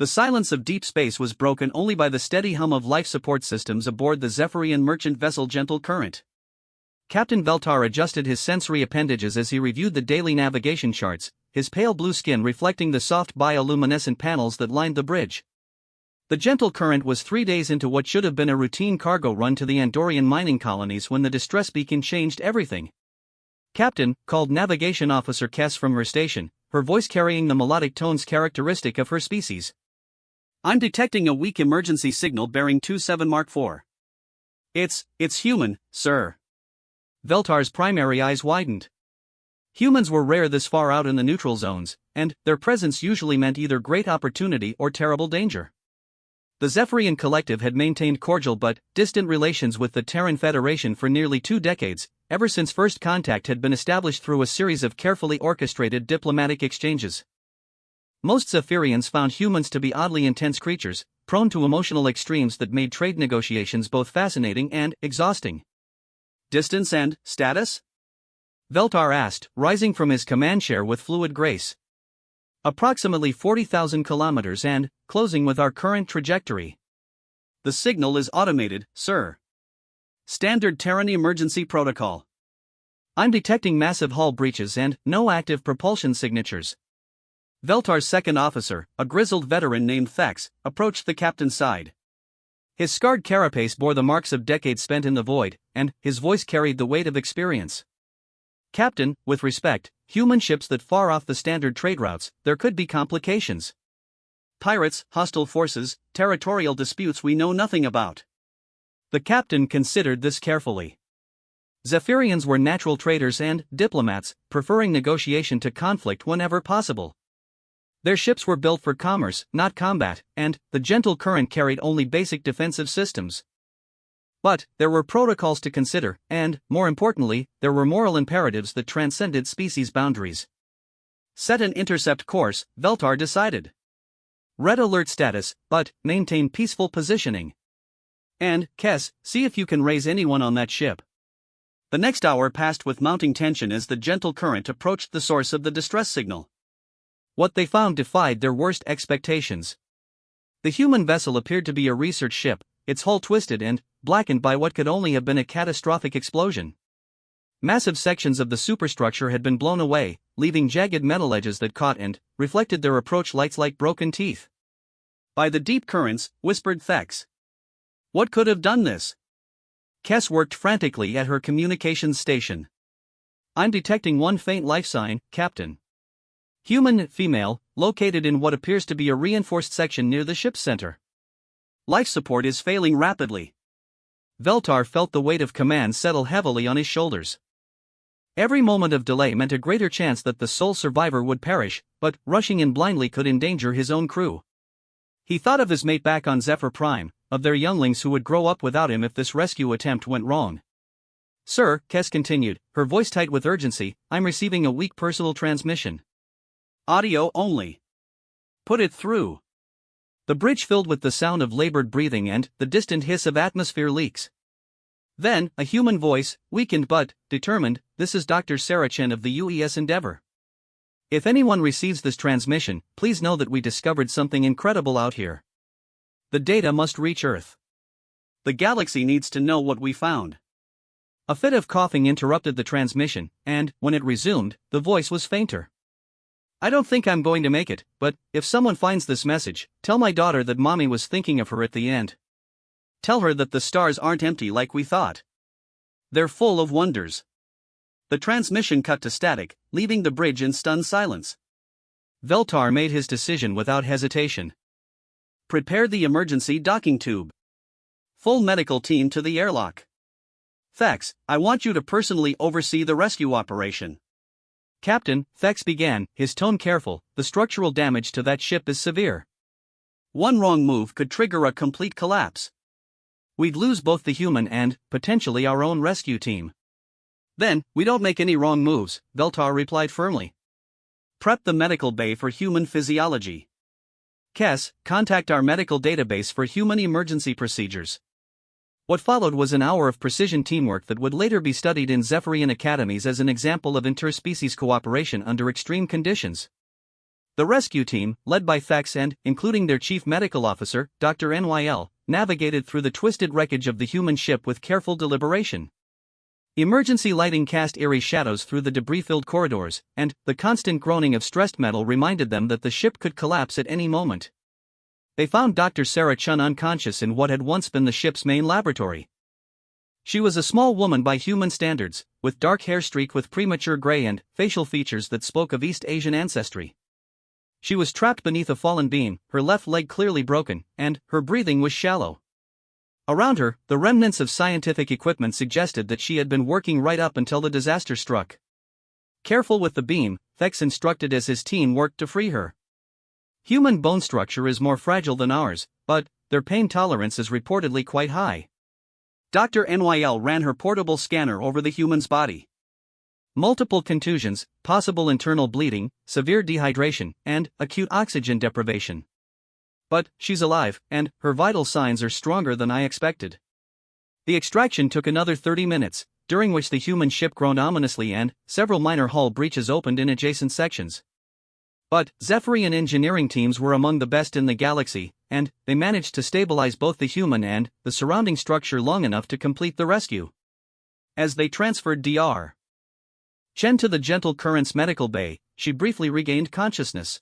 The silence of deep space was broken only by the steady hum of life support systems aboard the Zephyrian merchant vessel Gentle Current. Captain Veltar adjusted his sensory appendages as he reviewed the daily navigation charts, his pale blue skin reflecting the soft bioluminescent panels that lined the bridge. The Gentle Current was 3 days into what should have been a routine cargo run to the Andorian mining colonies when the distress beacon changed everything. "Captain," called Navigation Officer Kess from her station, her voice carrying the melodic tones characteristic of her species. "I'm detecting a weak emergency signal bearing 27 Mark IV. It's human, sir." Veltar's primary eyes widened. Humans were rare this far out in the neutral zones, and their presence usually meant either great opportunity or terrible danger. The Zephyrian Collective had maintained cordial but distant relations with the Terran Federation for nearly 2 decades, ever since first contact had been established through a series of carefully orchestrated diplomatic exchanges. Most Zephyrians found humans to be oddly intense creatures, prone to emotional extremes that made trade negotiations both fascinating and exhausting. "Distance and status?" Veltar asked, rising from his command chair with fluid grace. "Approximately 40,000 kilometers and closing with our current trajectory." "The signal is automated, sir. Standard Terran emergency protocol." "I'm detecting massive hull breaches and no active propulsion signatures." Veltar's second officer, a grizzled veteran named Thex, approached the captain's side. His scarred carapace bore the marks of decades spent in the void, and his voice carried the weight of experience. "Captain, with respect, human ships that far off the standard trade routes, there could be complications. Pirates, hostile forces, territorial disputes we know nothing about." The captain considered this carefully. Zephyrians were natural traders and diplomats, preferring negotiation to conflict whenever possible. Their ships were built for commerce, not combat, and the Gentle Current carried only basic defensive systems. But there were protocols to consider, and, more importantly, there were moral imperatives that transcended species boundaries. "Set an intercept course," Veltar decided. "Red alert status, but maintain peaceful positioning. And, Kess, see if you can raise anyone on that ship." The next hour passed with mounting tension as the Gentle Current approached the source of the distress signal. What they found defied their worst expectations. The human vessel appeared to be a research ship, its hull twisted and blackened by what could only have been a catastrophic explosion. Massive sections of the superstructure had been blown away, leaving jagged metal edges that caught and reflected their approach lights like broken teeth. "By the deep currents," whispered Thex. "What could have done this?" Kess worked frantically at her communications station. "I'm detecting one faint life sign, Captain. Human, female, located in what appears to be a reinforced section near the ship's center. Life support is failing rapidly." Veltar felt the weight of command settle heavily on his shoulders. Every moment of delay meant a greater chance that the sole survivor would perish, but rushing in blindly could endanger his own crew. He thought of his mate back on Zephyr Prime, of their younglings who would grow up without him if this rescue attempt went wrong. "Sir," Kess continued, her voice tight with urgency, "I'm receiving a weak personal transmission. Audio only. Put it through." The bridge filled with the sound of labored breathing and the distant hiss of atmosphere leaks. Then, a human voice, weakened but determined, "This is Dr. Saracen of the UES Endeavor. If anyone receives this transmission, please know that we discovered something incredible out here. The data must reach Earth. The galaxy needs to know what we found." A fit of coughing interrupted the transmission, and, when it resumed, the voice was fainter. "I don't think I'm going to make it, but if someone finds this message, tell my daughter that Mommy was thinking of her at the end. Tell her that the stars aren't empty like we thought. They're full of wonders." The transmission cut to static, leaving the bridge in stunned silence. Veltar made his decision without hesitation. "Prepare the emergency docking tube. Full medical team to the airlock. Thex, I want you to personally oversee the rescue operation." "Captain," Thex began, his tone careful, "the structural damage to that ship is severe. One wrong move could trigger a complete collapse. We'd lose both the human and, potentially, our own rescue team." "Then, we don't make any wrong moves," Veltar replied firmly. "Prep the medical bay for human physiology. Kess, contact our medical database for human emergency procedures." What followed was an hour of precision teamwork that would later be studied in Zephyrian academies as an example of interspecies cooperation under extreme conditions. The rescue team, led by Thex and, including their chief medical officer, Dr. NYL, navigated through the twisted wreckage of the human ship with careful deliberation. Emergency lighting cast eerie shadows through the debris-filled corridors, and the constant groaning of stressed metal reminded them that the ship could collapse at any moment. They found Dr. Sarah Chun unconscious in what had once been the ship's main laboratory. She was a small woman by human standards, with dark hair streaked with premature gray and facial features that spoke of East Asian ancestry. She was trapped beneath a fallen beam, her left leg clearly broken, and her breathing was shallow. Around her, the remnants of scientific equipment suggested that she had been working right up until the disaster struck. Careful with the beam, Thex instructed as his team worked to free her. Human bone structure is more fragile than ours, but their pain tolerance is reportedly quite high. Dr. NYL ran her portable scanner over the human's body. Multiple contusions, possible internal bleeding, severe dehydration, and acute oxygen deprivation. But she's alive, and her vital signs are stronger than I expected. The extraction took another 30 minutes, during which the human ship groaned ominously and several minor hull breaches opened in adjacent sections. But Zephyrian engineering teams were among the best in the galaxy, and they managed to stabilize both the human and the surrounding structure long enough to complete the rescue. As they transferred Dr. Chen to the Gentle Currents medical bay, she briefly regained consciousness.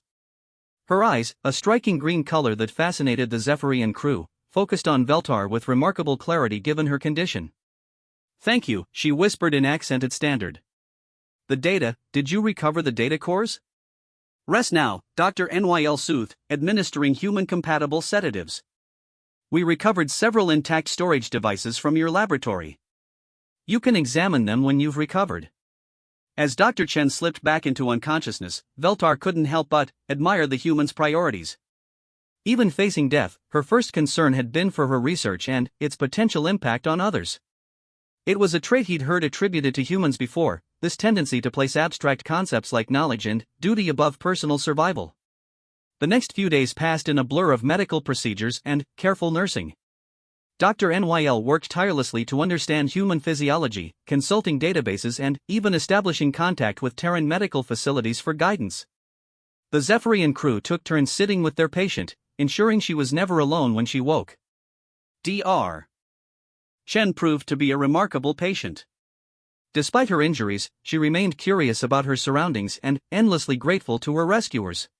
Her eyes, a striking green color that fascinated the Zephyrian crew, focused on Veltar with remarkable clarity given her condition. "Thank you," she whispered in accented standard. "The data, did you recover the data cores?" "Rest now," Dr. NYL soothed, administering human-compatible sedatives. "We recovered several intact storage devices from your laboratory. You can examine them when you've recovered." As Dr. Chen slipped back into unconsciousness, Veltar couldn't help but admire the human's priorities. Even facing death, her first concern had been for her research and its potential impact on others. It was a trait he'd heard attributed to humans before, this tendency to place abstract concepts like knowledge and duty above personal survival. The next few days passed in a blur of medical procedures and careful nursing. Dr. NYL worked tirelessly to understand human physiology, consulting databases and even establishing contact with Terran medical facilities for guidance. The Zephyrian crew took turns sitting with their patient, ensuring she was never alone when she woke. Dr. Chen proved to be a remarkable patient. Despite her injuries, she remained curious about her surroundings and endlessly grateful to her rescuers.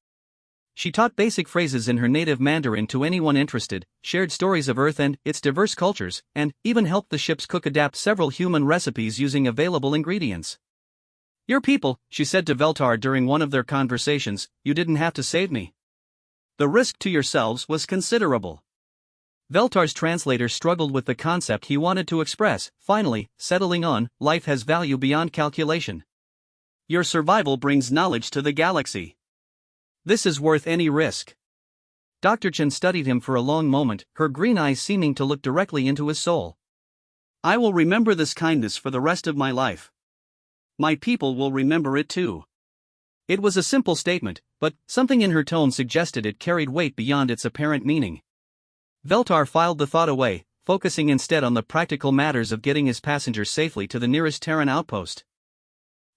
She taught basic phrases in her native Mandarin to anyone interested, shared stories of Earth and its diverse cultures, and even helped the ship's cook adapt several human recipes using available ingredients. "Your people," she said to Veltar during one of their conversations, "you didn't have to save me. The risk to yourselves was considerable." Veltar's translator struggled with the concept he wanted to express, finally, settling on, "Life has value beyond calculation. Your survival brings knowledge to the galaxy. This is worth any risk." Dr. Chen studied him for a long moment, her green eyes seeming to look directly into his soul. "I will remember this kindness for the rest of my life. My people will remember it too." It was a simple statement, but something in her tone suggested it carried weight beyond its apparent meaning. Veltar filed the thought away, focusing instead on the practical matters of getting his passengers safely to the nearest Terran outpost.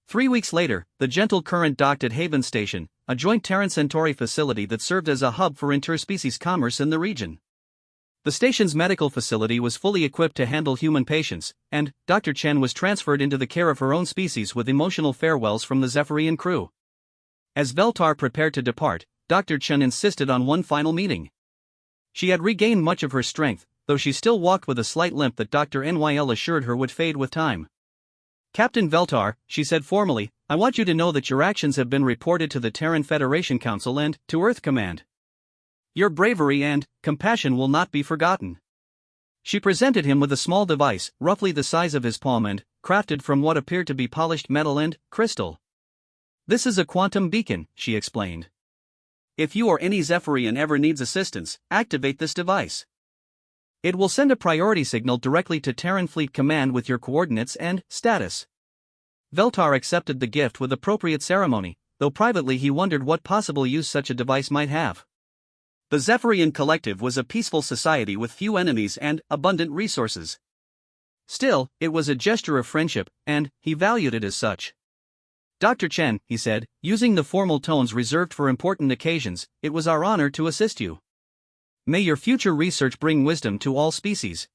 3 weeks later, the Gentle Current docked at Haven Station, a joint Terran Centauri facility that served as a hub for interspecies commerce in the region. The station's medical facility was fully equipped to handle human patients, and Dr. Chen was transferred into the care of her own species with emotional farewells from the Zephyrian crew. As Veltar prepared to depart, Dr. Chen insisted on one final meeting. She had regained much of her strength, though she still walked with a slight limp that Dr. NYL assured her would fade with time. "Captain Veltar," she said formally, "I want you to know that your actions have been reported to the Terran Federation Council and to Earth Command. Your bravery and compassion will not be forgotten." She presented him with a small device, roughly the size of his palm and crafted from what appeared to be polished metal and crystal. "This is a quantum beacon," she explained. "If you or any Zephyrian ever needs assistance, activate this device. It will send a priority signal directly to Terran Fleet Command with your coordinates and status." Veltar accepted the gift with appropriate ceremony, though privately he wondered what possible use such a device might have. The Zephyrian Collective was a peaceful society with few enemies and abundant resources. Still, it was a gesture of friendship, and he valued it as such. Dr. Chen, he said, using the formal tones reserved for important occasions, it was our honor to assist you. May your future research bring wisdom to all species.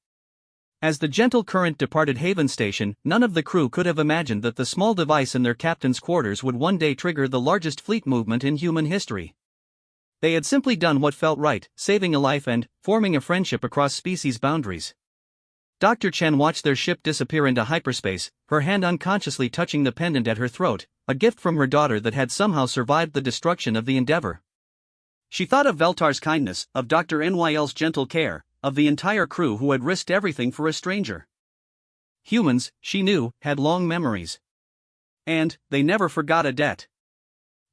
As the gentle current departed Haven Station, none of the crew could have imagined that the small device in their captain's quarters would one day trigger the largest fleet movement in human history. They had simply done what felt right, saving a life and forming a friendship across species boundaries. Dr. Chen watched their ship disappear into hyperspace, her hand unconsciously touching the pendant at her throat, a gift from her daughter that had somehow survived the destruction of the Endeavor. She thought of Veltar's kindness, of Dr. Nyl's gentle care, of the entire crew who had risked everything for a stranger. Humans, she knew, had long memories. And they never forgot a debt.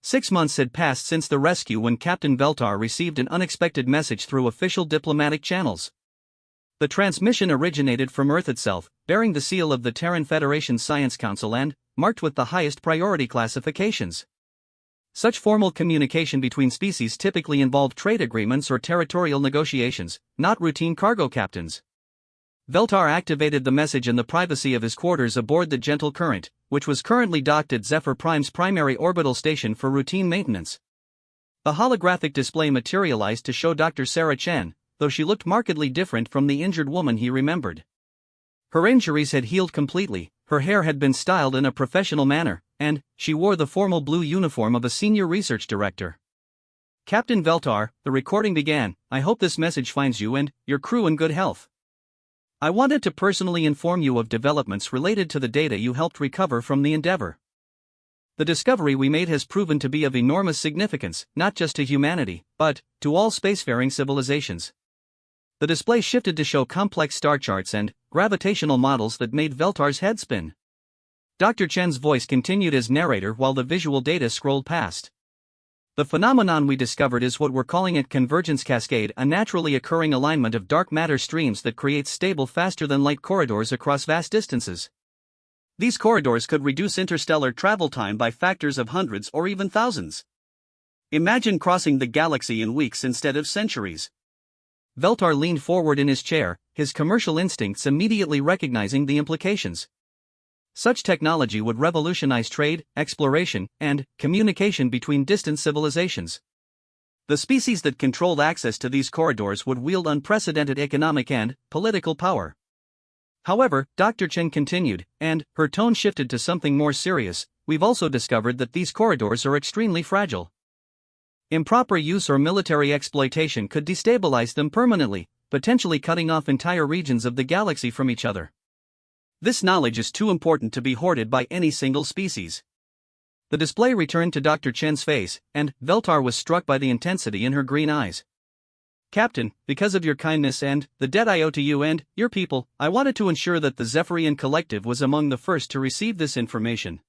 6 months had passed since the rescue when Captain Veltar received an unexpected message through official diplomatic channels. The transmission originated from Earth itself, bearing the seal of the Terran Federation Science Council and marked with the highest priority classifications. Such formal communication between species typically involved trade agreements or territorial negotiations, not routine cargo captains. Veltar activated the message in the privacy of his quarters aboard the Gentle Current, which was currently docked at Zephyr Prime's primary orbital station for routine maintenance. A holographic display materialized to show Dr. Sarah Chen, though she looked markedly different from the injured woman he remembered. Her injuries had healed completely, her hair had been styled in a professional manner, and she wore the formal blue uniform of a senior research director. Captain Veltar, the recording began. I hope this message finds you and your crew in good health. I wanted to personally inform you of developments related to the data you helped recover from the Endeavor. The discovery we made has proven to be of enormous significance, not just to humanity, but to all spacefaring civilizations. The display shifted to show complex star charts and gravitational models that made Veltar's head spin. Dr. Chen's voice continued as narrator while the visual data scrolled past. The phenomenon we discovered is what we're calling a convergence cascade, a naturally occurring alignment of dark matter streams that creates stable faster-than-light corridors across vast distances. These corridors could reduce interstellar travel time by factors of hundreds or even thousands. Imagine crossing the galaxy in weeks instead of centuries. Veltar leaned forward in his chair, his commercial instincts immediately recognizing the implications. Such technology would revolutionize trade, exploration, and communication between distant civilizations. The species that controlled access to these corridors would wield unprecedented economic and political power. However, Dr. Chen continued, and her tone shifted to something more serious. We've also discovered that these corridors are extremely fragile. Improper use or military exploitation could destabilize them permanently, potentially cutting off entire regions of the galaxy from each other. This knowledge is too important to be hoarded by any single species. The display returned to Dr. Chen's face, and Veltar was struck by the intensity in her green eyes. Captain, because of your kindness and the debt I owe to you and your people, I wanted to ensure that the Zephyrian Collective was among the first to receive this information.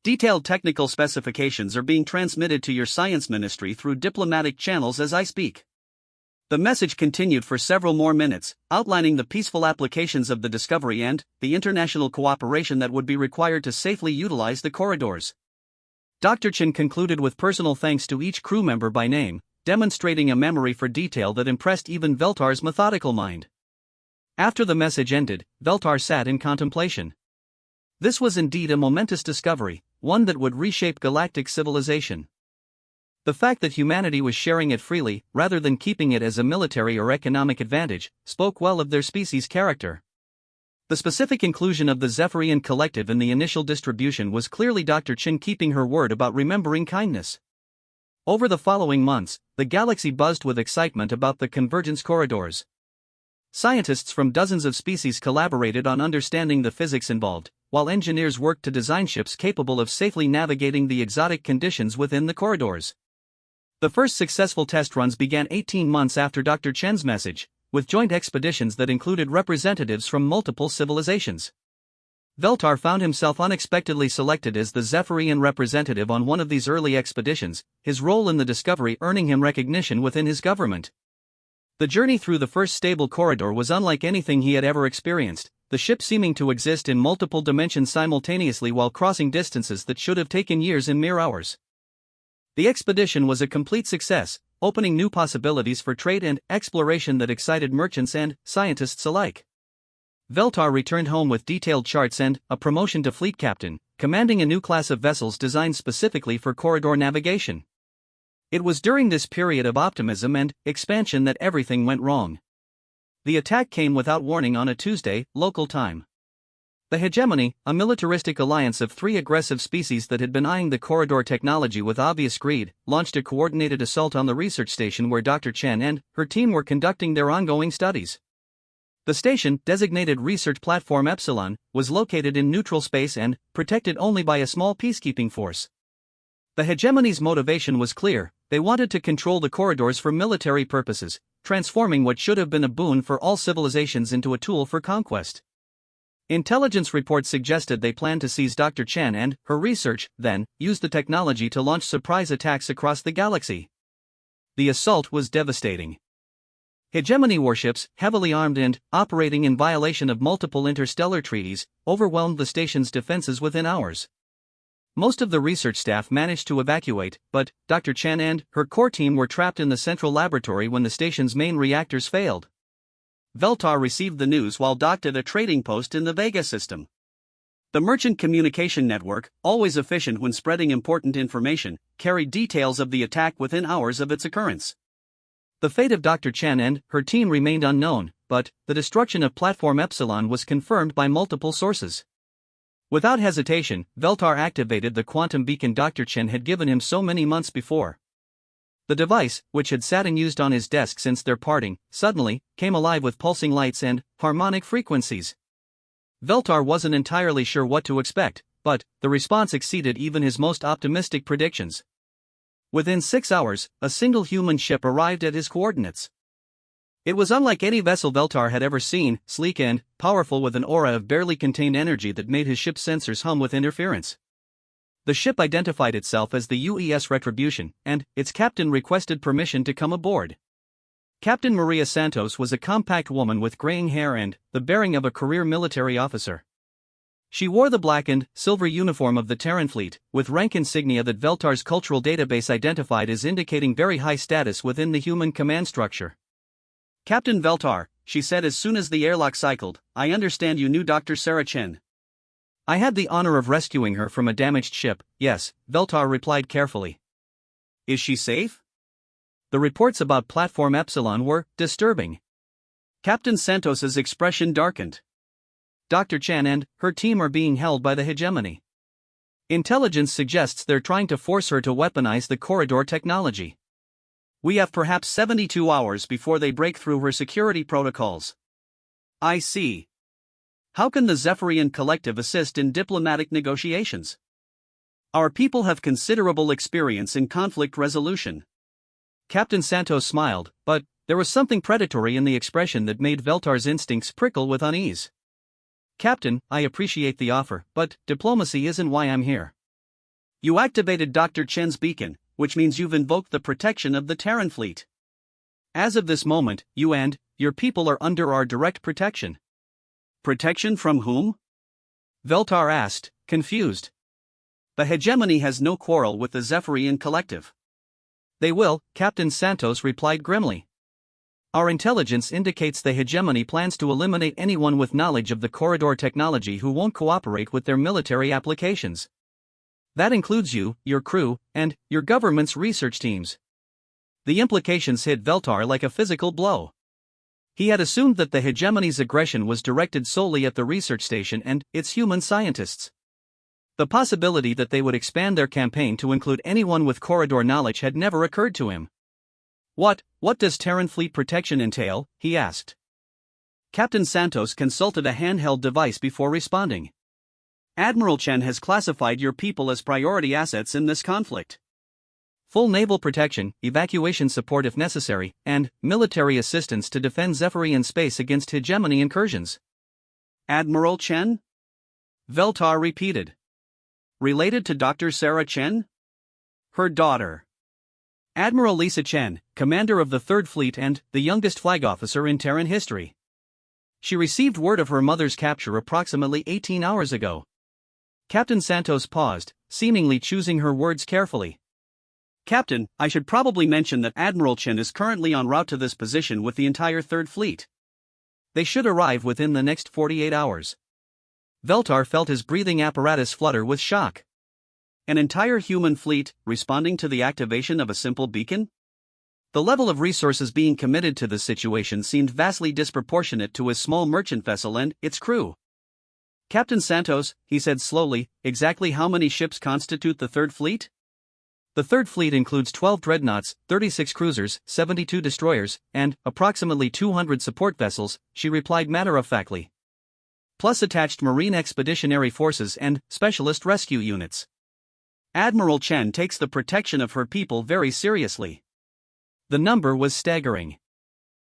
Detailed technical specifications are being transmitted to your science ministry through diplomatic channels as I speak. The message continued for several more minutes, outlining the peaceful applications of the discovery and the international cooperation that would be required to safely utilize the corridors. Dr. Chen concluded with personal thanks to each crew member by name, demonstrating a memory for detail that impressed even Veltar's methodical mind. After the message ended, Veltar sat in contemplation. This was indeed a momentous discovery, one that would reshape galactic civilization. The fact that humanity was sharing it freely, rather than keeping it as a military or economic advantage, spoke well of their species' character. The specific inclusion of the Zephyrian Collective in the initial distribution was clearly Dr. Chen keeping her word about remembering kindness. Over the following months, the galaxy buzzed with excitement about the convergence corridors. Scientists from dozens of species collaborated on understanding the physics involved, while engineers worked to design ships capable of safely navigating the exotic conditions within the corridors. The first successful test runs began 18 months after Dr. Chen's message, with joint expeditions that included representatives from multiple civilizations. Veltar found himself unexpectedly selected as the Zephyrian representative on one of these early expeditions, his role in the discovery earning him recognition within his government. The journey through the first stable corridor was unlike anything he had ever experienced, the ship seeming to exist in multiple dimensions simultaneously while crossing distances that should have taken years in mere hours. The expedition was a complete success, opening new possibilities for trade and exploration that excited merchants and scientists alike. Veltar returned home with detailed charts and a promotion to fleet captain, commanding a new class of vessels designed specifically for corridor navigation. It was during this period of optimism and expansion that everything went wrong. The attack came without warning on a Tuesday, local time. The Hegemony, a militaristic alliance of three aggressive species that had been eyeing the corridor technology with obvious greed, launched a coordinated assault on the research station where Dr. Chen and her team were conducting their ongoing studies. The station, designated Research Platform Epsilon, was located in neutral space and protected only by a small peacekeeping force. The Hegemony's motivation was clear: they wanted to control the corridors for military purposes, transforming what should have been a boon for all civilizations into a tool for conquest. Intelligence reports suggested they planned to seize Dr. Chen and her research, then use the technology to launch surprise attacks across the galaxy. The assault was devastating. Hegemony warships, heavily armed and operating in violation of multiple interstellar treaties, overwhelmed the station's defenses within hours. Most of the research staff managed to evacuate, but Dr. Chen and her core team were trapped in the central laboratory when the station's main reactors failed. Veltar received the news while docked at a trading post in the Vega system. The merchant communication network, always efficient when spreading important information, carried details of the attack within hours of its occurrence. The fate of Dr. Chen and her team remained unknown, but the destruction of Platform Epsilon was confirmed by multiple sources. Without hesitation, Veltar activated the quantum beacon Dr. Chen had given him so many months before. The device, which had sat unused on his desk since their parting, suddenly came alive with pulsing lights and harmonic frequencies. Veltar wasn't entirely sure what to expect, but the response exceeded even his most optimistic predictions. Within 6 hours, a single human ship arrived at his coordinates. It was unlike any vessel Veltar had ever seen, sleek and powerful with an aura of barely contained energy that made his ship's sensors hum with interference. The ship identified itself as the UES Retribution, and its captain requested permission to come aboard. Captain Maria Santos was a compact woman with graying hair and the bearing of a career military officer. She wore the black and silver uniform of the Terran fleet, with rank insignia that Veltar's cultural database identified as indicating very high status within the human command structure. "Captain Veltar," she said as soon as the airlock cycled, "I understand you knew Dr. Sarah Chen." "I had the honor of rescuing her from a damaged ship, yes," Veltar replied carefully. "Is she safe?" The reports about Platform Epsilon were disturbing. Captain Santos's expression darkened. "Dr. Chen and her team are being held by the Hegemony. Intelligence suggests they're trying to force her to weaponize the corridor technology. We have perhaps 72 hours before they break through her security protocols." "I see. How can the Zephyrian Collective assist in diplomatic negotiations?" "Our people have considerable experience in conflict resolution." Captain Santos smiled, but there was something predatory in the expression that made Veltar's instincts prickle with unease. "Captain, I appreciate the offer, but diplomacy isn't why I'm here." "You activated Dr. Chen's beacon, which means you've invoked the protection of the Terran fleet. As of this moment, you and your people are under our direct protection." "Protection from whom?" Veltar asked, confused. "The Hegemony has no quarrel with the Zephyrian Collective." "They will," Captain Santos replied grimly. "Our intelligence indicates the Hegemony plans to eliminate anyone with knowledge of the corridor technology who won't cooperate with their military applications. That includes you, your crew, and your government's research teams." The implications hit Veltar like a physical blow. He had assumed that the Hegemony's aggression was directed solely at the research station and its human scientists. The possibility that they would expand their campaign to include anyone with corridor knowledge had never occurred to him. What does Terran fleet protection entail?" he asked. Captain Santos consulted a handheld device before responding. "Admiral Chen has classified your people as priority assets in this conflict. Full naval protection, evacuation support if necessary, and military assistance to defend Zephyrian space against Hegemony incursions." "Admiral Chen?" Veltar repeated. "Related to Dr. Sarah Chen?" "Her daughter. Admiral Lisa Chen, commander of the 3rd Fleet and the youngest flag officer in Terran history. She received word of her mother's capture approximately 18 hours ago." Captain Santos paused, seemingly choosing her words carefully. "Captain, I should probably mention that Admiral Chen is currently en route to this position with the entire 3rd Fleet. They should arrive within the next 48 hours. Veltar felt his breathing apparatus flutter with shock. An entire human fleet, responding to the activation of a simple beacon? The level of resources being committed to this situation seemed vastly disproportionate to his small merchant vessel and its crew. Captain Santos, he said slowly, exactly how many ships constitute the Third Fleet? The Third Fleet includes 12 dreadnoughts, 36 cruisers, 72 destroyers, and approximately 200 support vessels, she replied matter-of-factly. Plus attached Marine Expeditionary Forces and specialist rescue units. Admiral Chen takes the protection of her people very seriously. The number was staggering.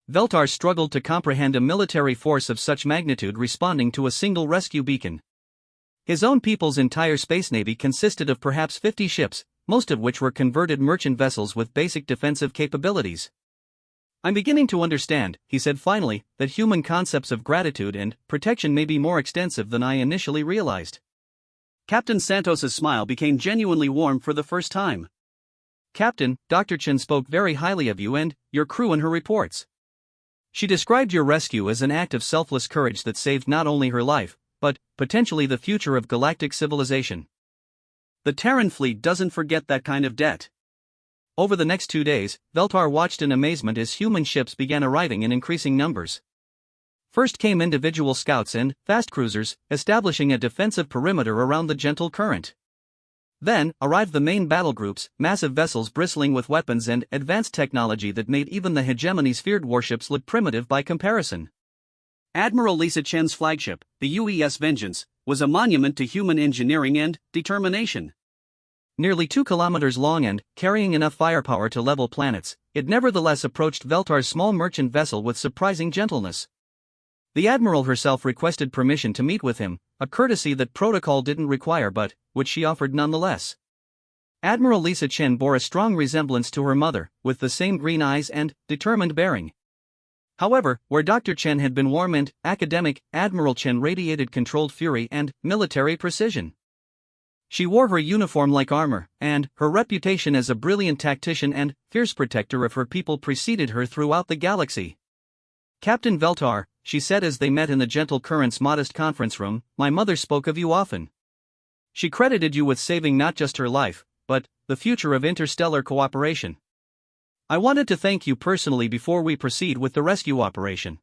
Veltar struggled to comprehend a military force of such magnitude responding to a single rescue beacon. His own people's entire space navy consisted of perhaps 50 ships, most of which were converted merchant vessels with basic defensive capabilities. I'm beginning to understand, he said finally, that human concepts of gratitude and protection may be more extensive than I initially realized. Captain Santos's smile became genuinely warm for the first time. Captain, Dr. Chen spoke very highly of you and your crew in her reports. She described your rescue as an act of selfless courage that saved not only her life, but potentially the future of galactic civilization. The Terran fleet doesn't forget that kind of debt. Over the next 2 days, Veltar watched in amazement as human ships began arriving in increasing numbers. First came individual scouts and fast cruisers, establishing a defensive perimeter around the gentle current. Then arrived the main battle groups, massive vessels bristling with weapons and advanced technology that made even the hegemony's feared warships look primitive by comparison. Admiral Lisa Chen's flagship, the UES Vengeance, was a monument to human engineering and determination. Nearly 2 kilometers long and carrying enough firepower to level planets, it nevertheless approached Veltar's small merchant vessel with surprising gentleness. The Admiral herself requested permission to meet with him, a courtesy that protocol didn't require but which she offered nonetheless. Admiral Lisa Chen bore a strong resemblance to her mother, with the same green eyes and determined bearing. However, where Dr. Chen had been warm and academic, Admiral Chen radiated controlled fury and military precision. She wore her uniform like armor, and her reputation as a brilliant tactician and fierce protector of her people preceded her throughout the galaxy. Captain Veltar, she said as they met in the Gentle Current's modest conference room, my mother spoke of you often. She credited you with saving not just her life, but the future of interstellar cooperation. I wanted to thank you personally before we proceed with the rescue operation.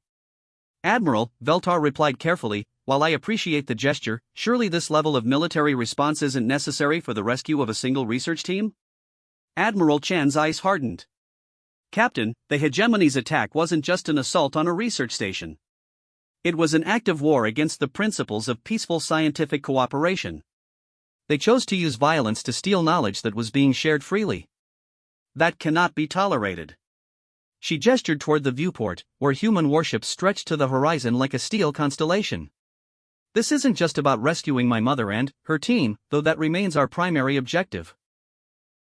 Admiral, Veltar replied carefully, while I appreciate the gesture, surely this level of military response isn't necessary for the rescue of a single research team? Admiral Chan's eyes hardened. Captain, the hegemony's attack wasn't just an assault on a research station. It was an act of war against the principles of peaceful scientific cooperation. They chose to use violence to steal knowledge that was being shared freely. That cannot be tolerated. She gestured toward the viewport, where human warships stretched to the horizon like a steel constellation. This isn't just about rescuing my mother and her team, though that remains our primary objective.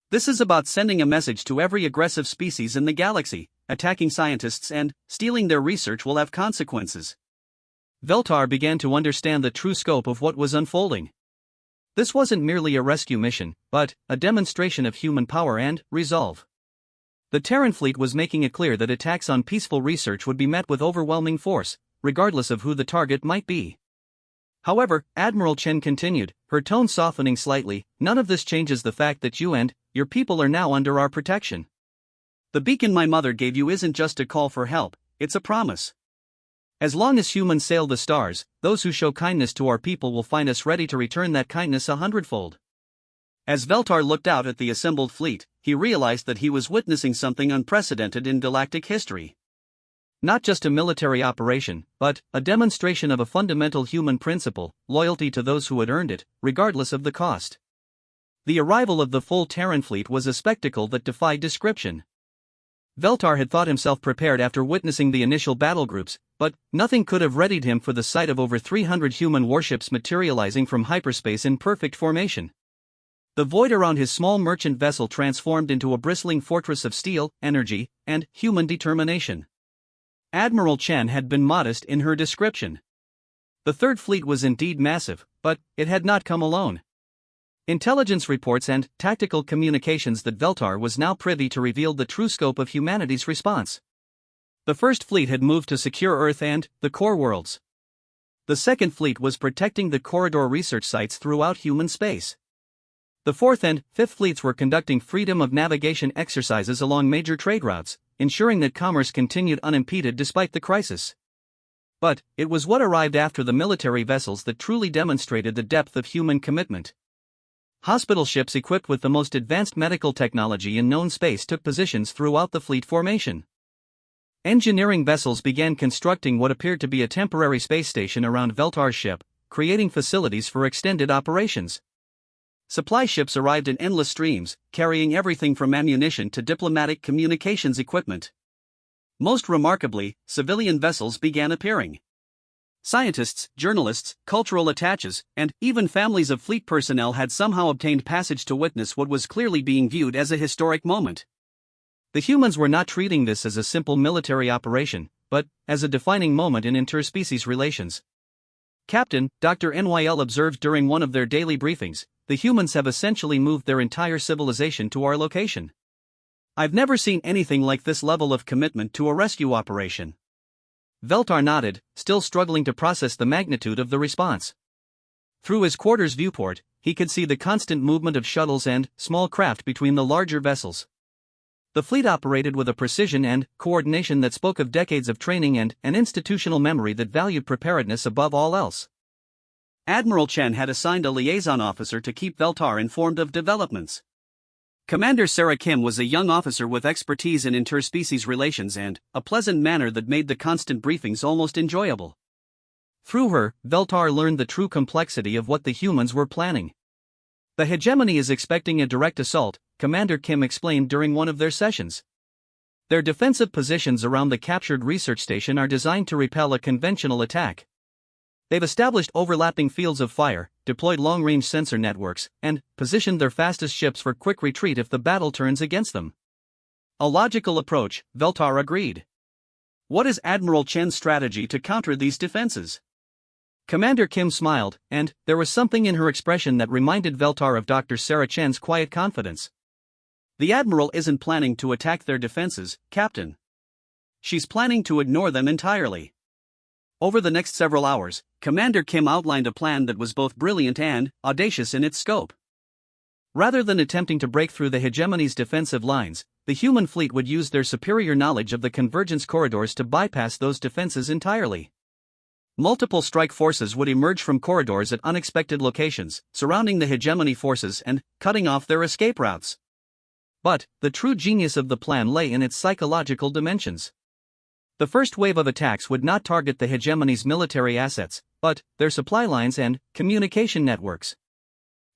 This is about sending a message to every aggressive species in the galaxy. Attacking scientists and stealing their research will have consequences. Veltar began to understand the true scope of what was unfolding. This wasn't merely a rescue mission, but a demonstration of human power and resolve. The Terran fleet was making it clear that attacks on peaceful research would be met with overwhelming force, regardless of who the target might be. However, Admiral Chen continued, her tone softening slightly, none of this changes the fact that you and your people are now under our protection. The beacon my mother gave you isn't just a call for help, it's a promise. As long as humans sail the stars, those who show kindness to our people will find us ready to return that kindness 100-fold. As Veltar looked out at the assembled fleet, he realized that he was witnessing something unprecedented in galactic history. Not just a military operation, but a demonstration of a fundamental human principle, loyalty to those who had earned it, regardless of the cost. The arrival of the full Terran fleet was a spectacle that defied description. Veltar had thought himself prepared after witnessing the initial battle groups, but nothing could have readied him for the sight of over 300 human warships materializing from hyperspace in perfect formation. The void around his small merchant vessel transformed into a bristling fortress of steel, energy, and human determination. Admiral Chen had been modest in her description. The Third Fleet was indeed massive, but it had not come alone. Intelligence reports and tactical communications that Veltar was now privy to revealed the true scope of humanity's response. The First Fleet had moved to secure Earth and the core worlds. The Second Fleet was protecting the corridor research sites throughout human space. The Fourth and Fifth Fleets were conducting freedom of navigation exercises along major trade routes, ensuring that commerce continued unimpeded despite the crisis. But it was what arrived after the military vessels that truly demonstrated the depth of human commitment. Hospital ships equipped with the most advanced medical technology in known space took positions throughout the fleet formation. Engineering vessels began constructing what appeared to be a temporary space station around Veltar's ship, creating facilities for extended operations. Supply ships arrived in endless streams, carrying everything from ammunition to diplomatic communications equipment. Most remarkably, civilian vessels began appearing. Scientists, journalists, cultural attaches, and even families of fleet personnel had somehow obtained passage to witness what was clearly being viewed as a historic moment. The humans were not treating this as a simple military operation, but as a defining moment in interspecies relations. Captain Dr. NYL observed during one of their daily briefings, the humans have essentially moved their entire civilization to our location. I've never seen anything like this level of commitment to a rescue operation. Veltar nodded, still struggling to process the magnitude of the response. Through his quarter's viewport, he could see the constant movement of shuttles and small craft between the larger vessels. The fleet operated with a precision and coordination that spoke of decades of training and an institutional memory that valued preparedness above all else. Admiral Chen had assigned a liaison officer to keep Veltar informed of developments. Commander Sarah Kim was a young officer with expertise in interspecies relations and a pleasant manner that made the constant briefings almost enjoyable. Through her, Veltar learned the true complexity of what the humans were planning. The hegemony is expecting a direct assault, Commander Kim explained during one of their sessions. Their defensive positions around the captured research station are designed to repel a conventional attack. They've established overlapping fields of fire, deployed long-range sensor networks, and positioned their fastest ships for quick retreat if the battle turns against them. A logical approach, Veltar agreed. What is Admiral Chen's strategy to counter these defenses? Commander Kim smiled, and there was something in her expression that reminded Veltar of Dr. Sarah Chen's quiet confidence. The Admiral isn't planning to attack their defenses, Captain. She's planning to ignore them entirely. Over the next several hours, Commander Kim outlined a plan that was both brilliant and audacious in its scope. Rather than attempting to break through the hegemony's defensive lines, the human fleet would use their superior knowledge of the convergence corridors to bypass those defenses entirely. Multiple strike forces would emerge from corridors at unexpected locations, surrounding the hegemony forces and cutting off their escape routes. But the true genius of the plan lay in its psychological dimensions. The first wave of attacks would not target the hegemony's military assets, but their supply lines and communication networks.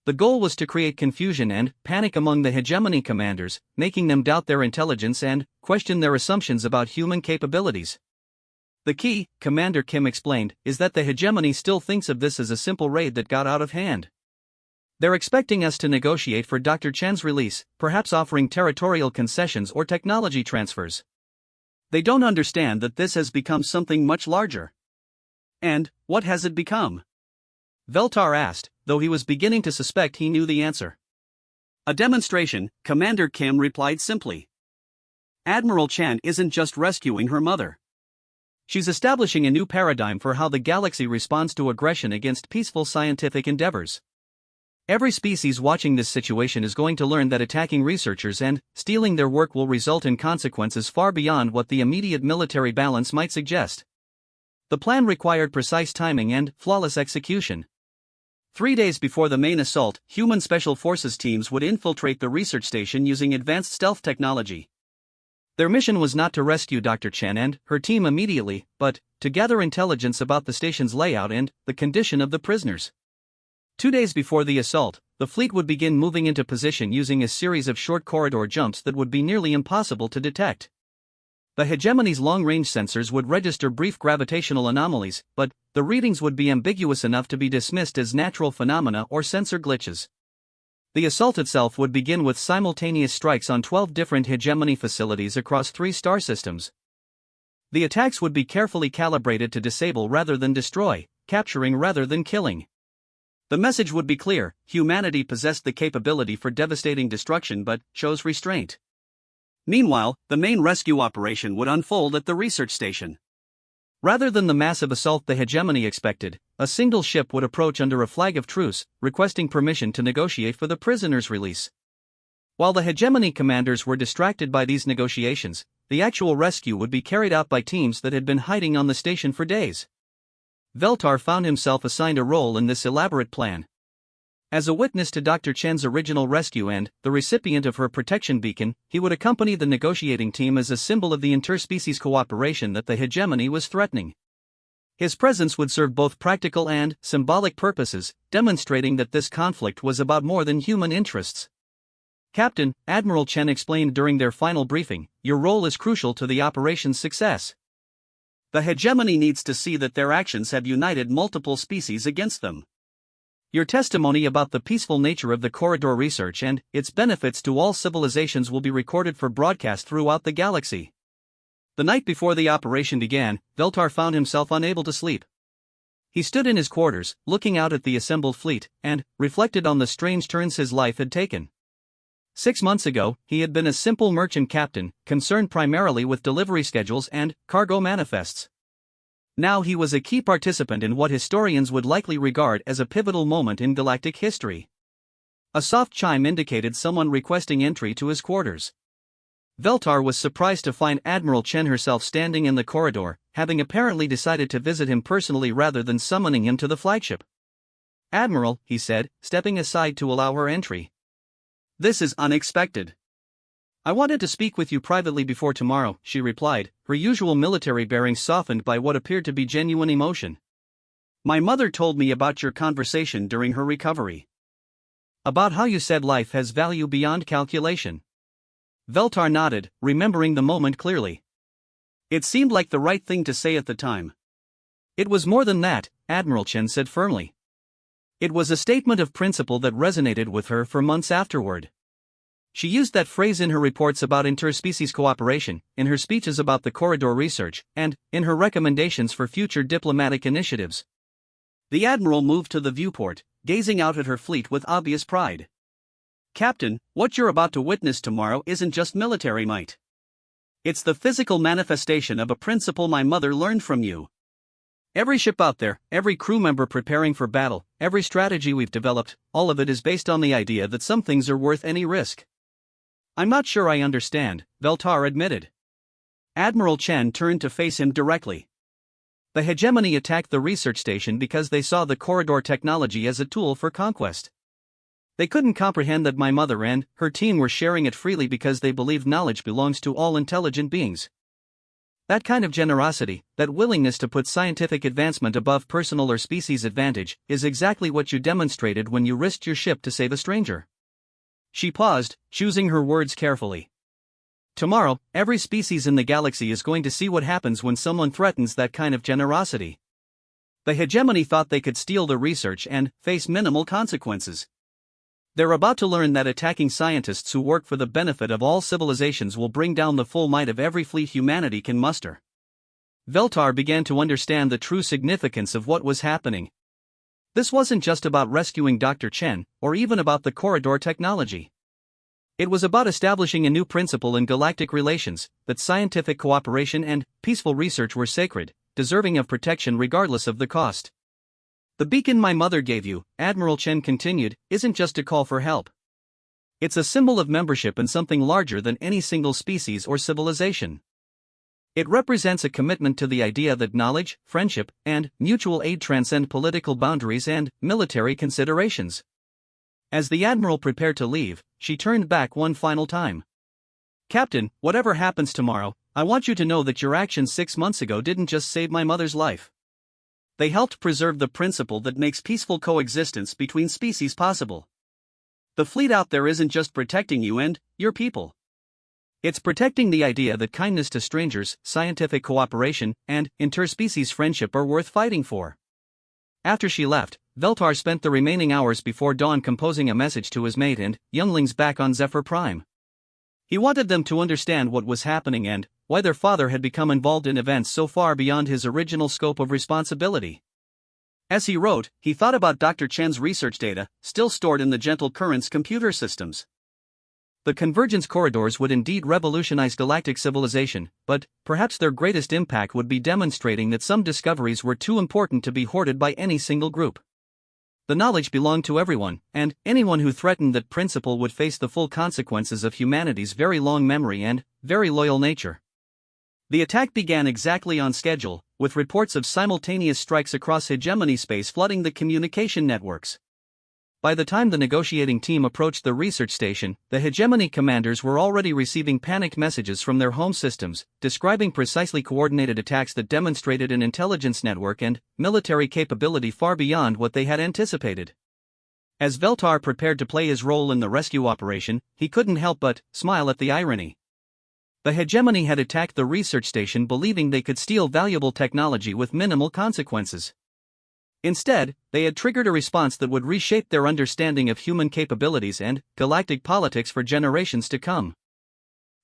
The goal was to create confusion and panic among the hegemony commanders, making them doubt their intelligence and question their assumptions about human capabilities. The key, Commander Kim explained, is that the hegemony still thinks of this as a simple raid that got out of hand. They're expecting us to negotiate for Dr. Chen's release, perhaps offering territorial concessions or technology transfers. They don't understand that this has become something much larger. And what has it become? Veltar asked, though he was beginning to suspect he knew the answer. A demonstration, Commander Kim replied simply. Admiral Chen isn't just rescuing her mother. She's establishing a new paradigm for how the galaxy responds to aggression against peaceful scientific endeavors. Every species watching this situation is going to learn that attacking researchers and stealing their work will result in consequences far beyond what the immediate military balance might suggest. The plan required precise timing and flawless execution. 3 days before the main assault, human special forces teams would infiltrate the research station using advanced stealth technology. Their mission was not to rescue Dr. Chen and her team immediately, but to gather intelligence about the station's layout and the condition of the prisoners. 2 days before the assault, the fleet would begin moving into position using a series of short corridor jumps that would be nearly impossible to detect. The hegemony's long-range sensors would register brief gravitational anomalies, but the readings would be ambiguous enough to be dismissed as natural phenomena or sensor glitches. The assault itself would begin with simultaneous strikes on 12 different hegemony facilities across 3 star systems. The attacks would be carefully calibrated to disable rather than destroy, capturing rather than killing. The message would be clear: humanity possessed the capability for devastating destruction but chose restraint. Meanwhile, the main rescue operation would unfold at the research station. Rather than the massive assault the hegemony expected, a single ship would approach under a flag of truce, requesting permission to negotiate for the prisoners' release. While the hegemony commanders were distracted by these negotiations, the actual rescue would be carried out by teams that had been hiding on the station for days. Veltar found himself assigned a role in this elaborate plan. As a witness to Dr. Chen's original rescue and the recipient of her protection beacon, he would accompany the negotiating team as a symbol of the interspecies cooperation that the hegemony was threatening. His presence would serve both practical and symbolic purposes, demonstrating that this conflict was about more than human interests. Captain, Admiral Chen explained during their final briefing, your role is crucial to the operation's success. The hegemony needs to see that their actions have united multiple species against them. Your testimony about the peaceful nature of the corridor research and its benefits to all civilizations will be recorded for broadcast throughout the galaxy. The night before the operation began, Veltar found himself unable to sleep. He stood in his quarters, looking out at the assembled fleet, and reflected on the strange turns his life had taken. 6 months ago, he had been a simple merchant captain, concerned primarily with delivery schedules and cargo manifests. Now he was a key participant in what historians would likely regard as a pivotal moment in galactic history. A soft chime indicated someone requesting entry to his quarters. Veltar was surprised to find Admiral Chen herself standing in the corridor, having apparently decided to visit him personally rather than summoning him to the flagship. "Admiral," he said, stepping aside to allow her entry. "This is unexpected." "I wanted to speak with you privately before tomorrow," she replied, her usual military bearing softened by what appeared to be genuine emotion. "My mother told me about your conversation during her recovery. About how you said life has value beyond calculation." Veltar nodded, remembering the moment clearly. It seemed like the right thing to say at the time. "It was more than that," Admiral Chen said firmly. "It was a statement of principle that resonated with her for months afterward. She used that phrase in her reports about interspecies cooperation, in her speeches about the corridor research, and in her recommendations for future diplomatic initiatives." The Admiral moved to the viewport, gazing out at her fleet with obvious pride. "Captain, what you're about to witness tomorrow isn't just military might. It's the physical manifestation of a principle my mother learned from you. Every ship out there, every crew member preparing for battle, every strategy we've developed, all of it is based on the idea that some things are worth any risk." "I'm not sure I understand," Veltar admitted. Admiral Chen turned to face him directly. "The hegemony attacked the research station because they saw the corridor technology as a tool for conquest. They couldn't comprehend that my mother and her team were sharing it freely because they believed knowledge belongs to all intelligent beings. That kind of generosity, that willingness to put scientific advancement above personal or species advantage, is exactly what you demonstrated when you risked your ship to save a stranger." She paused, choosing her words carefully. "Tomorrow, every species in the galaxy is going to see what happens when someone threatens that kind of generosity. The hegemony thought they could steal the research and face minimal consequences. They're about to learn that attacking scientists who work for the benefit of all civilizations will bring down the full might of every fleet humanity can muster." Veltar began to understand the true significance of what was happening. This wasn't just about rescuing Dr. Chen, or even about the corridor technology. It was about establishing a new principle in galactic relations, that scientific cooperation and peaceful research were sacred, deserving of protection regardless of the cost. "The beacon my mother gave you," Admiral Chen continued, "isn't just a call for help. It's a symbol of membership in something larger than any single species or civilization. It represents a commitment to the idea that knowledge, friendship, and mutual aid transcend political boundaries and military considerations." As the Admiral prepared to leave, she turned back one final time. "Captain, whatever happens tomorrow, I want you to know that your actions 6 months ago didn't just save my mother's life. They helped preserve the principle that makes peaceful coexistence between species possible. The fleet out there isn't just protecting you and your people. It's protecting the idea that kindness to strangers, scientific cooperation, and interspecies friendship are worth fighting for." After she left, Veltar spent the remaining hours before dawn composing a message to his mate and younglings back on Zephyr Prime. He wanted them to understand what was happening and why their father had become involved in events so far beyond his original scope of responsibility. As he wrote, he thought about Dr. Chen's research data, still stored in the Gentle Currents computer systems. The convergence corridors would indeed revolutionize galactic civilization, but perhaps their greatest impact would be demonstrating that some discoveries were too important to be hoarded by any single group. The knowledge belonged to everyone, and anyone who threatened that principle would face the full consequences of humanity's very long memory and very loyal nature. The attack began exactly on schedule, with reports of simultaneous strikes across hegemony space flooding the communication networks. By the time the negotiating team approached the research station, the hegemony commanders were already receiving panicked messages from their home systems, describing precisely coordinated attacks that demonstrated an intelligence network and military capability far beyond what they had anticipated. As Veltar prepared to play his role in the rescue operation, he couldn't help but smile at the irony. The hegemony had attacked the research station believing they could steal valuable technology with minimal consequences. Instead, they had triggered a response that would reshape their understanding of human capabilities and galactic politics for generations to come.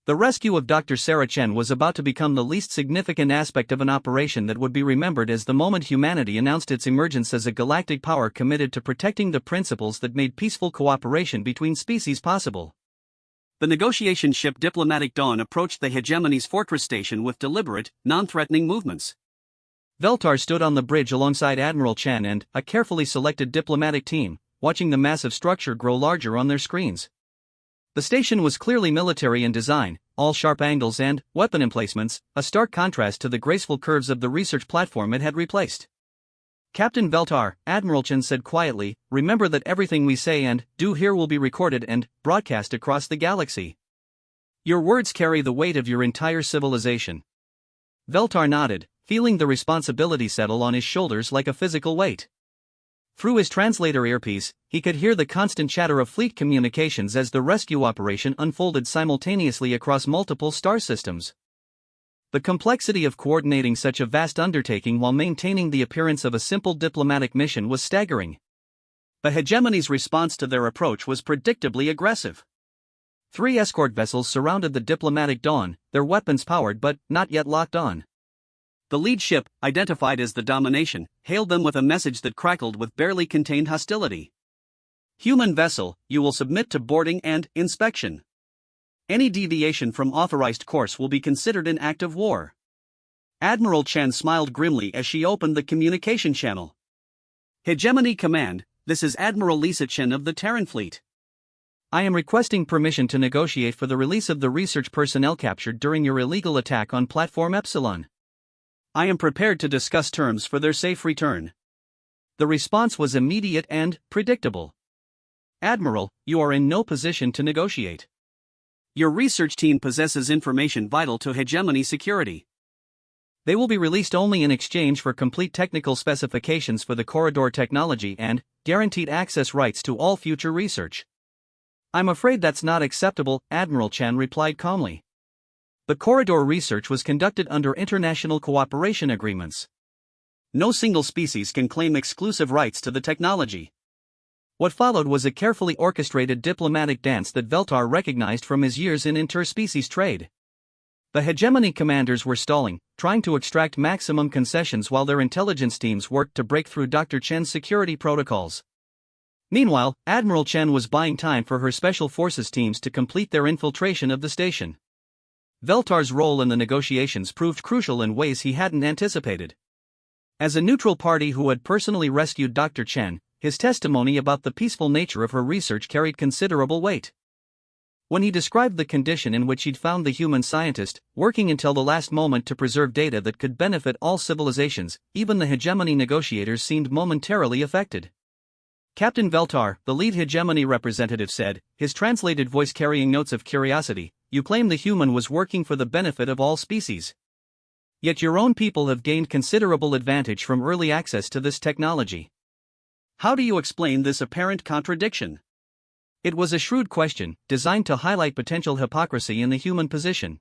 The rescue of Dr. Sarah Chen was about to become the least significant aspect of an operation that would be remembered as the moment humanity announced its emergence as a galactic power committed to protecting the principles that made peaceful cooperation between species possible. The negotiation ship Diplomatic Dawn approached the hegemony's fortress station with deliberate, non-threatening movements. Veltar stood on the bridge alongside Admiral Chen and a carefully selected diplomatic team, watching the massive structure grow larger on their screens. The station was clearly military in design, all sharp angles and weapon emplacements, a stark contrast to the graceful curves of the research platform it had replaced. Captain Veltar, Admiral Chen said quietly, "Remember that everything we say and do here will be recorded and broadcast across the galaxy. Your words carry the weight of your entire civilization." Veltar nodded, feeling the responsibility settle on his shoulders like a physical weight. Through his translator earpiece, he could hear the constant chatter of fleet communications as the rescue operation unfolded simultaneously across multiple star systems. The complexity of coordinating such a vast undertaking while maintaining the appearance of a simple diplomatic mission was staggering. The hegemony's response to their approach was predictably aggressive. 3 escort vessels surrounded the Diplomatic Dawn, their weapons powered but not yet locked on. The lead ship, identified as the Domination, hailed them with a message that crackled with barely contained hostility. "Human vessel, you will submit to boarding and inspection. Any deviation from authorized course will be considered an act of war." Admiral Chen smiled grimly as she opened the communication channel. "Hegemony Command, this is Admiral Lisa Chen of the Terran fleet. I am requesting permission to negotiate for the release of the research personnel captured during your illegal attack on Platform Epsilon. I am prepared to discuss terms for their safe return." The response was immediate and predictable. "Admiral, you are in no position to negotiate. Your research team possesses information vital to hegemony security. They will be released only in exchange for complete technical specifications for the corridor technology and guaranteed access rights to all future research." "I'm afraid that's not acceptable," Admiral Chen replied calmly. The corridor research was conducted under international cooperation agreements. No single species can claim exclusive rights to the technology. What followed was a carefully orchestrated diplomatic dance that Veltar recognized from his years in interspecies trade. The hegemony commanders were stalling, trying to extract maximum concessions while their intelligence teams worked to break through Dr. Chen's security protocols. Meanwhile, Admiral Chen was buying time for her special forces teams to complete their infiltration of the station. Veltar's role in the negotiations proved crucial in ways he hadn't anticipated. As a neutral party who had personally rescued Dr. Chen, his testimony about the peaceful nature of her research carried considerable weight. When he described the condition in which he'd found the human scientist, working until the last moment to preserve data that could benefit all civilizations, even the hegemony negotiators seemed momentarily affected. "Captain Veltar," the lead hegemony representative said, his translated voice carrying notes of curiosity, "you claim the human was working for the benefit of all species. Yet your own people have gained considerable advantage from early access to this technology. How do you explain this apparent contradiction?" It was a shrewd question, designed to highlight potential hypocrisy in the human position.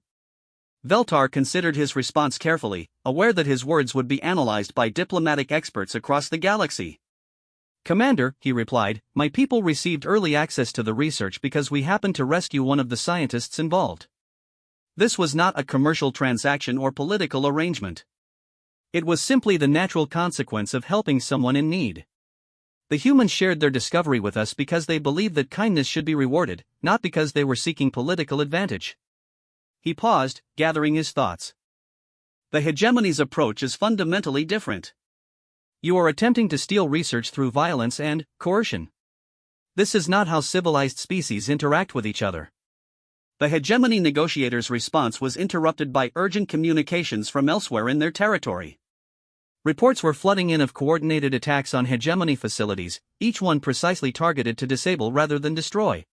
Veltar considered his response carefully, aware that his words would be analyzed by diplomatic experts across the galaxy. "Commander," he replied, "my people received early access to the research because we happened to rescue one of the scientists involved. This was not a commercial transaction or political arrangement. It was simply the natural consequence of helping someone in need." The humans shared their discovery with us because they believed that kindness should be rewarded, not because they were seeking political advantage. He paused, gathering his thoughts. The hegemony's approach is fundamentally different. You are attempting to steal research through violence and coercion. This is not how civilized species interact with each other. The hegemony negotiators' response was interrupted by urgent communications from elsewhere in their territory. Reports were flooding in of coordinated attacks on hegemony facilities, each one precisely targeted to disable rather than destroy.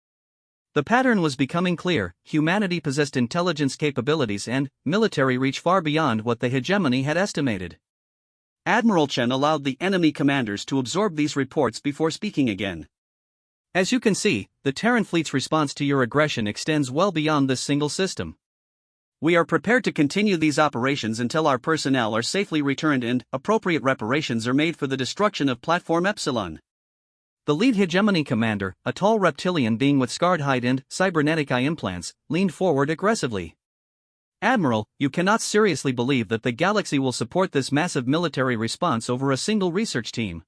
The pattern was becoming clear: humanity possessed intelligence capabilities and military reach far beyond what the hegemony had estimated. Admiral Chen allowed the enemy commanders to absorb these reports before speaking again. As you can see, the Terran fleet's response to your aggression extends well beyond this single system. We are prepared to continue these operations until our personnel are safely returned and appropriate reparations are made for the destruction of Platform Epsilon. The lead hegemony commander, a tall reptilian being with scarred hide and cybernetic eye implants, leaned forward aggressively. Admiral, you cannot seriously believe that the galaxy will support this massive military response over a single research team.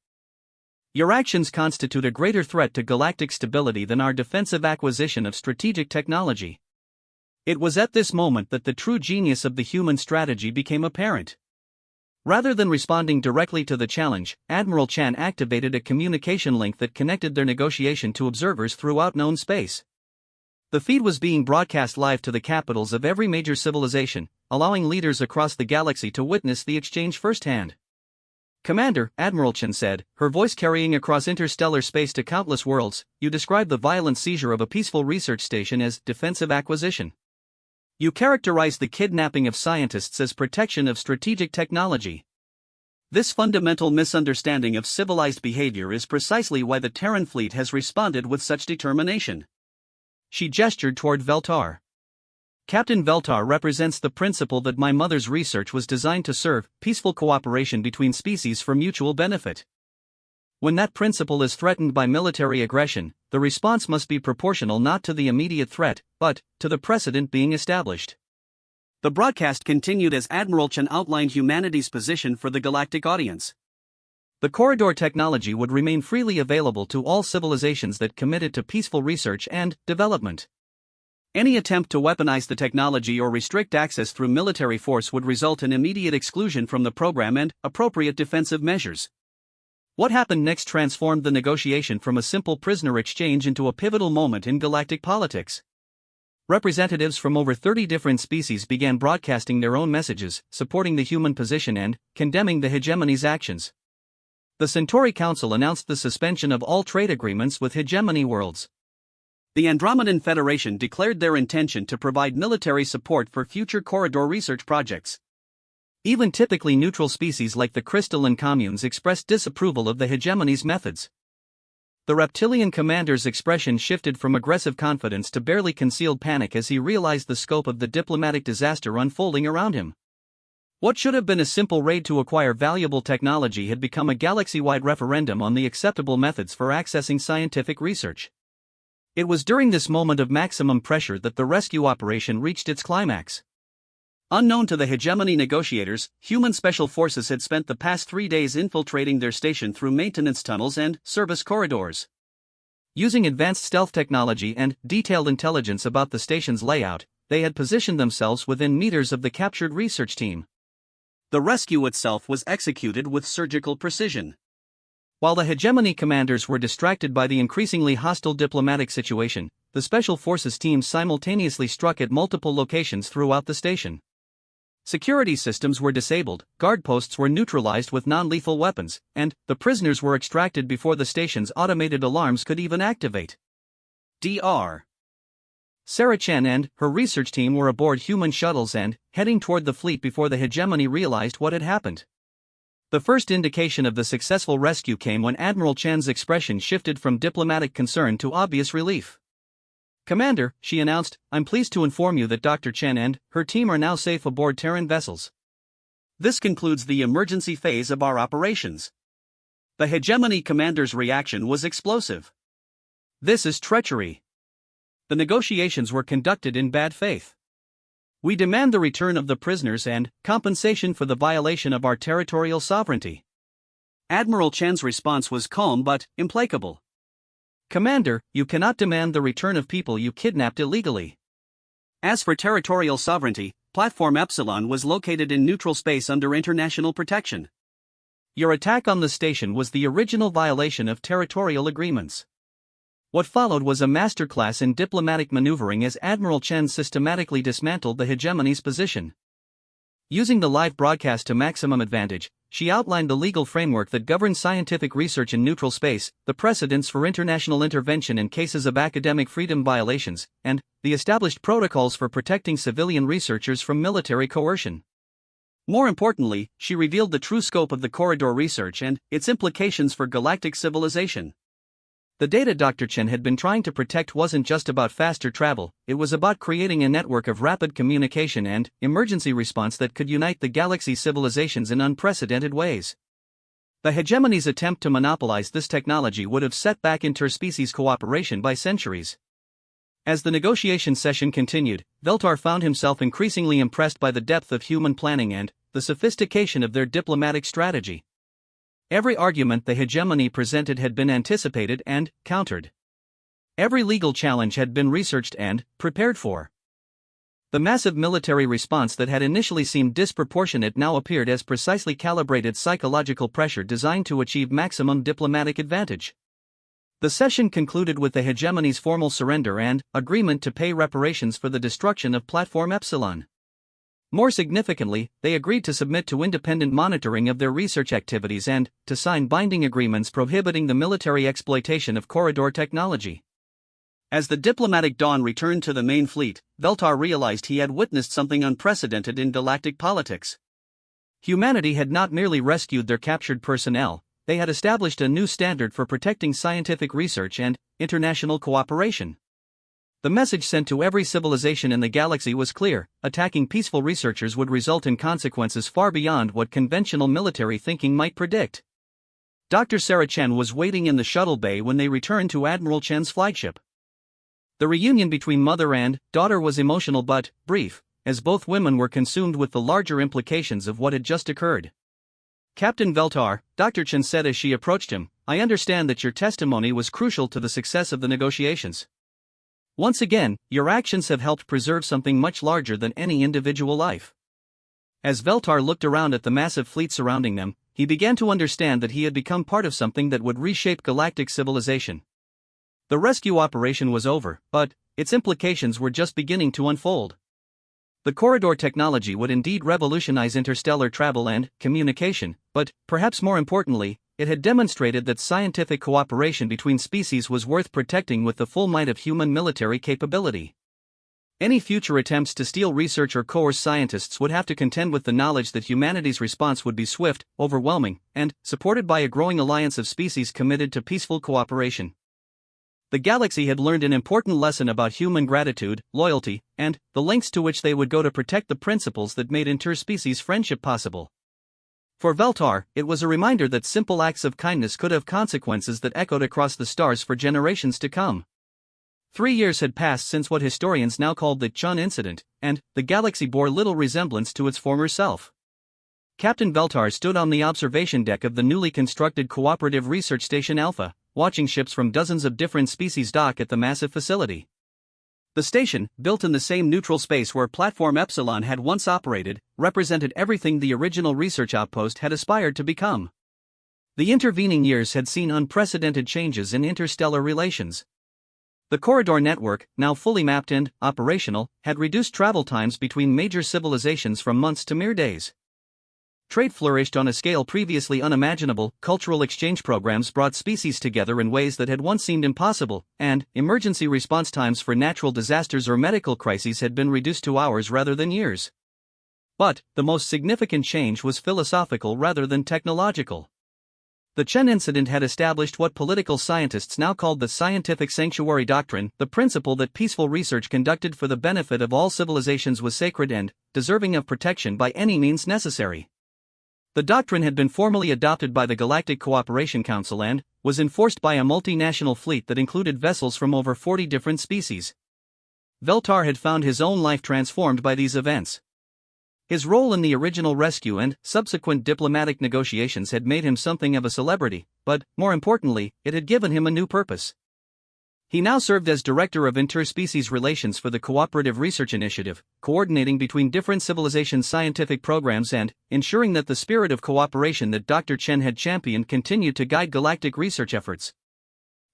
Your actions constitute a greater threat to galactic stability than our defensive acquisition of strategic technology. It was at this moment that the true genius of the human strategy became apparent. Rather than responding directly to the challenge, Admiral Chan activated a communication link that connected their negotiation to observers throughout known space. The feed was being broadcast live to the capitals of every major civilization, allowing leaders across the galaxy to witness the exchange firsthand. Commander, Admiral Chen said, her voice carrying across interstellar space to countless worlds, you described the violent seizure of a peaceful research station as defensive acquisition. You characterized the kidnapping of scientists as protection of strategic technology. This fundamental misunderstanding of civilized behavior is precisely why the Terran fleet has responded with such determination. She gestured toward Veltar. Captain Veltar represents the principle that my mother's research was designed to serve peaceful cooperation between species for mutual benefit. When that principle is threatened by military aggression, the response must be proportional not to the immediate threat, but to the precedent being established. The broadcast continued as Admiral Chen outlined humanity's position for the galactic audience. The corridor technology would remain freely available to all civilizations that committed to peaceful research and development. Any attempt to weaponize the technology or restrict access through military force would result in immediate exclusion from the program and appropriate defensive measures. What happened next transformed the negotiation from a simple prisoner exchange into a pivotal moment in galactic politics. Representatives from over 30 different species began broadcasting their own messages, supporting the human position and condemning the hegemony's actions. The Centauri Council announced the suspension of all trade agreements with hegemony worlds. The Andromedan Federation declared their intention to provide military support for future corridor research projects. Even typically neutral species like the crystalline communes expressed disapproval of the hegemony's methods. The reptilian commander's expression shifted from aggressive confidence to barely concealed panic as he realized the scope of the diplomatic disaster unfolding around him. What should have been a simple raid to acquire valuable technology had become a galaxy-wide referendum on the acceptable methods for accessing scientific research. It was during this moment of maximum pressure that the rescue operation reached its climax. Unknown to the hegemony negotiators, human special forces had spent the past 3 days infiltrating their station through maintenance tunnels and service corridors. Using advanced stealth technology and detailed intelligence about the station's layout, they had positioned themselves within meters of the captured research team. The rescue itself was executed with surgical precision. While the hegemony commanders were distracted by the increasingly hostile diplomatic situation, the special forces teams simultaneously struck at multiple locations throughout the station. Security systems were disabled, guard posts were neutralized with non-lethal weapons, and the prisoners were extracted before the station's automated alarms could even activate. Dr. Sarah Chen and her research team were aboard human shuttles and heading toward the fleet before the hegemony realized what had happened. The first indication of the successful rescue came when Admiral Chen's expression shifted from diplomatic concern to obvious relief. Commander, she announced, I'm pleased to inform you that Dr. Chen and her team are now safe aboard Terran vessels. This concludes the emergency phase of our operations. The hegemony commander's reaction was explosive. This is treachery. The negotiations were conducted in bad faith. We demand the return of the prisoners and compensation for the violation of our territorial sovereignty. Admiral Chen's response was calm but implacable. "Commander, you cannot demand the return of people you kidnapped illegally. As for territorial sovereignty, Platform Epsilon was located in neutral space under international protection. Your attack on the station was the original violation of territorial agreements." What followed was a masterclass in diplomatic maneuvering as Admiral Chen systematically dismantled the hegemony's position. Using the live broadcast to maximum advantage, she outlined the legal framework that governs scientific research in neutral space, the precedents for international intervention in cases of academic freedom violations, and the established protocols for protecting civilian researchers from military coercion. More importantly, she revealed the true scope of the corridor research and its implications for galactic civilization. The data Dr. Chen had been trying to protect wasn't just about faster travel, it was about creating a network of rapid communication and emergency response that could unite the galaxy's civilizations in unprecedented ways. The hegemony's attempt to monopolize this technology would have set back interspecies cooperation by centuries. As the negotiation session continued, Veltar found himself increasingly impressed by the depth of human planning and the sophistication of their diplomatic strategy. Every argument the hegemony presented had been anticipated and countered. Every legal challenge had been researched and prepared for. The massive military response that had initially seemed disproportionate now appeared as precisely calibrated psychological pressure designed to achieve maximum diplomatic advantage. The session concluded with the hegemony's formal surrender and agreement to pay reparations for the destruction of Platform Epsilon. More significantly, they agreed to submit to independent monitoring of their research activities and to sign binding agreements prohibiting the military exploitation of corridor technology. As the diplomatic dawn returned to the main fleet, Veltar realized he had witnessed something unprecedented in galactic politics. Humanity had not merely rescued their captured personnel, they had established a new standard for protecting scientific research and international cooperation. The message sent to every civilization in the galaxy was clear: attacking peaceful researchers would result in consequences far beyond what conventional military thinking might predict. Dr. Sarah Chen was waiting in the shuttle bay when they returned to Admiral Chen's flagship. The reunion between mother and daughter was emotional but brief, as both women were consumed with the larger implications of what had just occurred. "Captain Veltar," Dr. Chen said as she approached him, "I understand that your testimony was crucial to the success of the negotiations. Once again, your actions have helped preserve something much larger than any individual life." As Veltar looked around at the massive fleet surrounding them, he began to understand that he had become part of something that would reshape galactic civilization. The rescue operation was over, but its implications were just beginning to unfold. The corridor technology would indeed revolutionize interstellar travel and communication, but, perhaps more importantly, it had demonstrated that scientific cooperation between species was worth protecting with the full might of human military capability. Any future attempts to steal research or coerce scientists would have to contend with the knowledge that humanity's response would be swift, overwhelming, and supported by a growing alliance of species committed to peaceful cooperation. The galaxy had learned an important lesson about human gratitude, loyalty, and the lengths to which they would go to protect the principles that made interspecies friendship possible. For Veltar, it was a reminder that simple acts of kindness could have consequences that echoed across the stars for generations to come. 3 years had passed since what historians now called the Chun incident, and the galaxy bore little resemblance to its former self. Captain Veltar stood on the observation deck of the newly constructed Cooperative Research Station Alpha, watching ships from dozens of different species dock at the massive facility. The station, built in the same neutral space where Platform Epsilon had once operated, represented everything the original research outpost had aspired to become. The intervening years had seen unprecedented changes in interstellar relations. The corridor network, now fully mapped and operational, had reduced travel times between major civilizations from months to mere days. Trade flourished on a scale previously unimaginable, cultural exchange programs brought species together in ways that had once seemed impossible, and emergency response times for natural disasters or medical crises had been reduced to hours rather than years. But the most significant change was philosophical rather than technological. The Chen incident had established what political scientists now called the scientific sanctuary doctrine, the principle that peaceful research conducted for the benefit of all civilizations was sacred and deserving of protection by any means necessary. The doctrine had been formally adopted by the Galactic Cooperation Council and was enforced by a multinational fleet that included vessels from over 40 different species. Veltar had found his own life transformed by these events. His role in the original rescue and subsequent diplomatic negotiations had made him something of a celebrity, but, more importantly, it had given him a new purpose. He now served as Director of Interspecies Relations for the Cooperative Research Initiative, coordinating between different civilizations' scientific programs and ensuring that the spirit of cooperation that Dr. Chen had championed continued to guide galactic research efforts.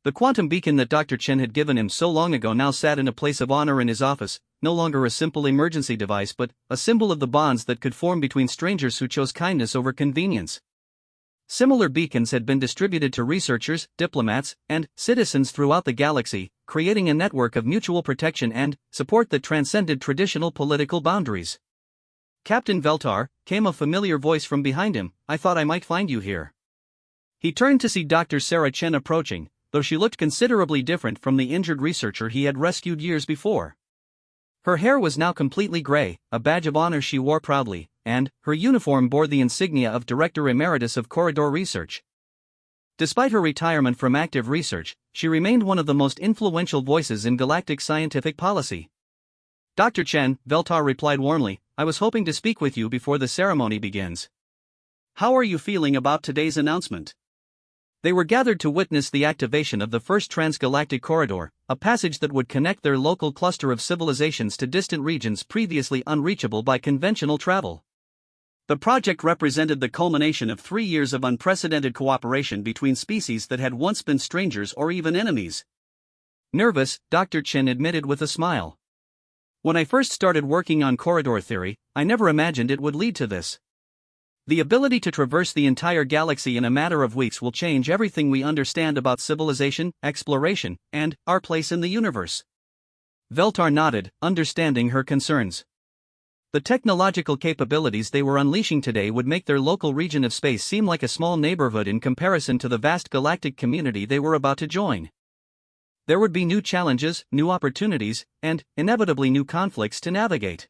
The quantum beacon that Dr. Chen had given him so long ago now sat in a place of honor in his office, no longer a simple emergency device but a symbol of the bonds that could form between strangers who chose kindness over convenience. Similar beacons had been distributed to researchers, diplomats, and citizens throughout the galaxy, creating a network of mutual protection and support that transcended traditional political boundaries. "Captain Veltar," came a familiar voice from behind him, "I thought I might find you here." He turned to see Dr. Sarah Chen approaching, though she looked considerably different from the injured researcher he had rescued years before. Her hair was now completely gray, a badge of honor she wore proudly, and her uniform bore the insignia of Director Emeritus of Corridor Research. Despite her retirement from active research, she remained one of the most influential voices in galactic scientific policy. "Dr. Chen," Veltar replied warmly, "I was hoping to speak with you before the ceremony begins. How are you feeling about today's announcement?" They were gathered to witness the activation of the first transgalactic corridor, a passage that would connect their local cluster of civilizations to distant regions previously unreachable by conventional travel. The project represented the culmination of 3 years of unprecedented cooperation between species that had once been strangers or even enemies. Nervous, Dr. Chen admitted with a smile. "When I first started working on corridor theory, I never imagined it would lead to this. The ability to traverse the entire galaxy in a matter of weeks will change everything we understand about civilization, exploration, and our place in the universe." Veltar nodded, understanding her concerns. The technological capabilities they were unleashing today would make their local region of space seem like a small neighborhood in comparison to the vast galactic community they were about to join. There would be new challenges, new opportunities, and, inevitably, new conflicts to navigate.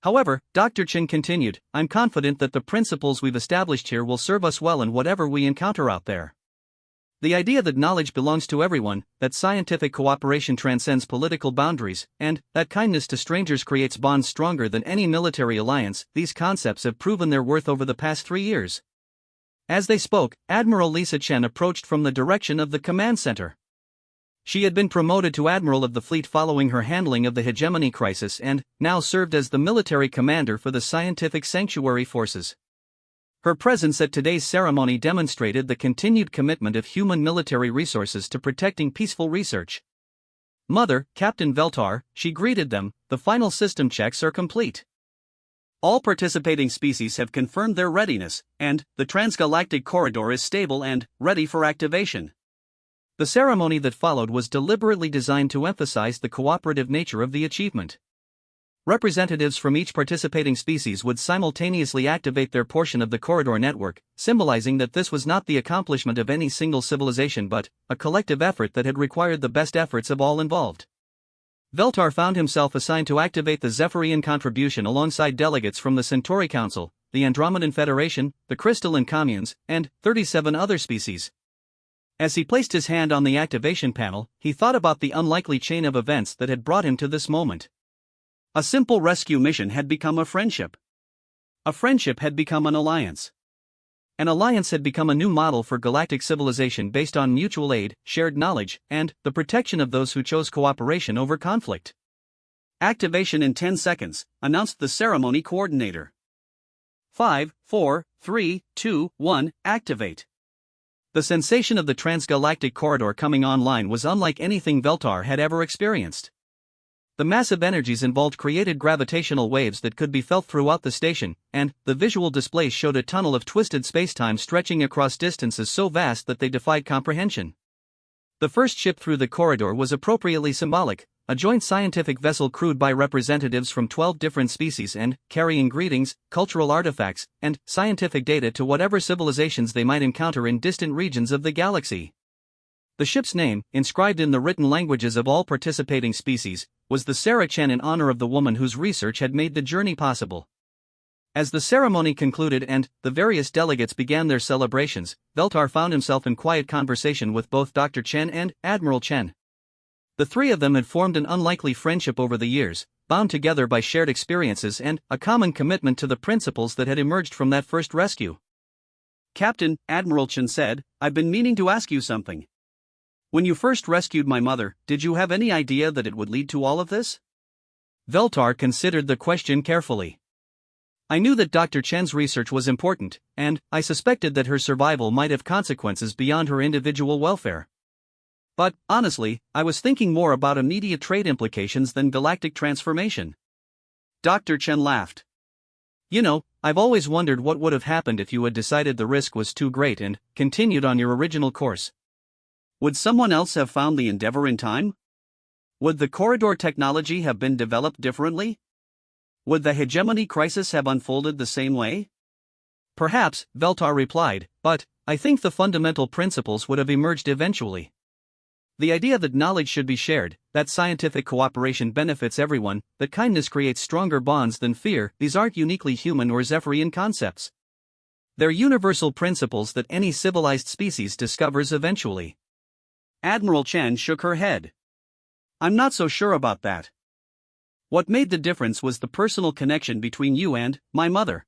However, Dr. Chen continued, "I'm confident that the principles we've established here will serve us well in whatever we encounter out there. The idea that knowledge belongs to everyone, that scientific cooperation transcends political boundaries, and that kindness to strangers creates bonds stronger than any military alliance, these concepts have proven their worth over the past 3 years." As they spoke, Admiral Lisa Chen approached from the direction of the command center. She had been promoted to Admiral of the Fleet following her handling of the hegemony crisis and now served as the military commander for the Scientific Sanctuary Forces. Her presence at today's ceremony demonstrated the continued commitment of human military resources to protecting peaceful research. "Mother, Captain Veltar," she greeted them, "the final system checks are complete. All participating species have confirmed their readiness, and the transgalactic corridor is stable and ready for activation." The ceremony that followed was deliberately designed to emphasize the cooperative nature of the achievement. Representatives from each participating species would simultaneously activate their portion of the corridor network, symbolizing that this was not the accomplishment of any single civilization but a collective effort that had required the best efforts of all involved. Veltar found himself assigned to activate the Zephyrian contribution alongside delegates from the Centauri Council, the Andromedan Federation, the Crystalline Communes, and 37 other species. As he placed his hand on the activation panel, he thought about the unlikely chain of events that had brought him to this moment. A simple rescue mission had become a friendship. A friendship had become an alliance. An alliance had become a new model for galactic civilization based on mutual aid, shared knowledge, and the protection of those who chose cooperation over conflict. "Activation in 10 seconds, announced the ceremony coordinator. 5, 4, 3, 2, 1, activate. The sensation of the transgalactic corridor coming online was unlike anything Veltar had ever experienced. The massive energies involved created gravitational waves that could be felt throughout the station, and the visual displays showed a tunnel of twisted spacetime stretching across distances so vast that they defied comprehension. The first ship through the corridor was appropriately symbolic, a joint scientific vessel crewed by representatives from 12 different species and carrying greetings, cultural artifacts, and scientific data to whatever civilizations they might encounter in distant regions of the galaxy. The ship's name, inscribed in the written languages of all participating species, was the Sarah Chen in honor of the woman whose research had made the journey possible. As the ceremony concluded and the various delegates began their celebrations, Veltar found himself in quiet conversation with both Dr. Chen and Admiral Chen. The three of them had formed an unlikely friendship over the years, bound together by shared experiences and a common commitment to the principles that had emerged from that first rescue. "Captain," Admiral Chen said, "I've been meaning to ask you something. When you first rescued my mother, did you have any idea that it would lead to all of this?" Veltar considered the question carefully. "I knew that Dr. Chen's research was important, and I suspected that her survival might have consequences beyond her individual welfare. But, honestly, I was thinking more about immediate trade implications than galactic transformation." Dr. Chen laughed. "You know, I've always wondered what would have happened if you had decided the risk was too great and continued on your original course. Would someone else have found the Endeavor in time? Would the corridor technology have been developed differently? Would the hegemony crisis have unfolded the same way?" "Perhaps," Veltar replied, "but I think the fundamental principles would have emerged eventually. The idea that knowledge should be shared, that scientific cooperation benefits everyone, that kindness creates stronger bonds than fear, these aren't uniquely human or Zephyrian concepts. They're universal principles that any civilized species discovers eventually." Admiral Chen shook her head. "I'm not so sure about that. What made the difference was the personal connection between you and my mother.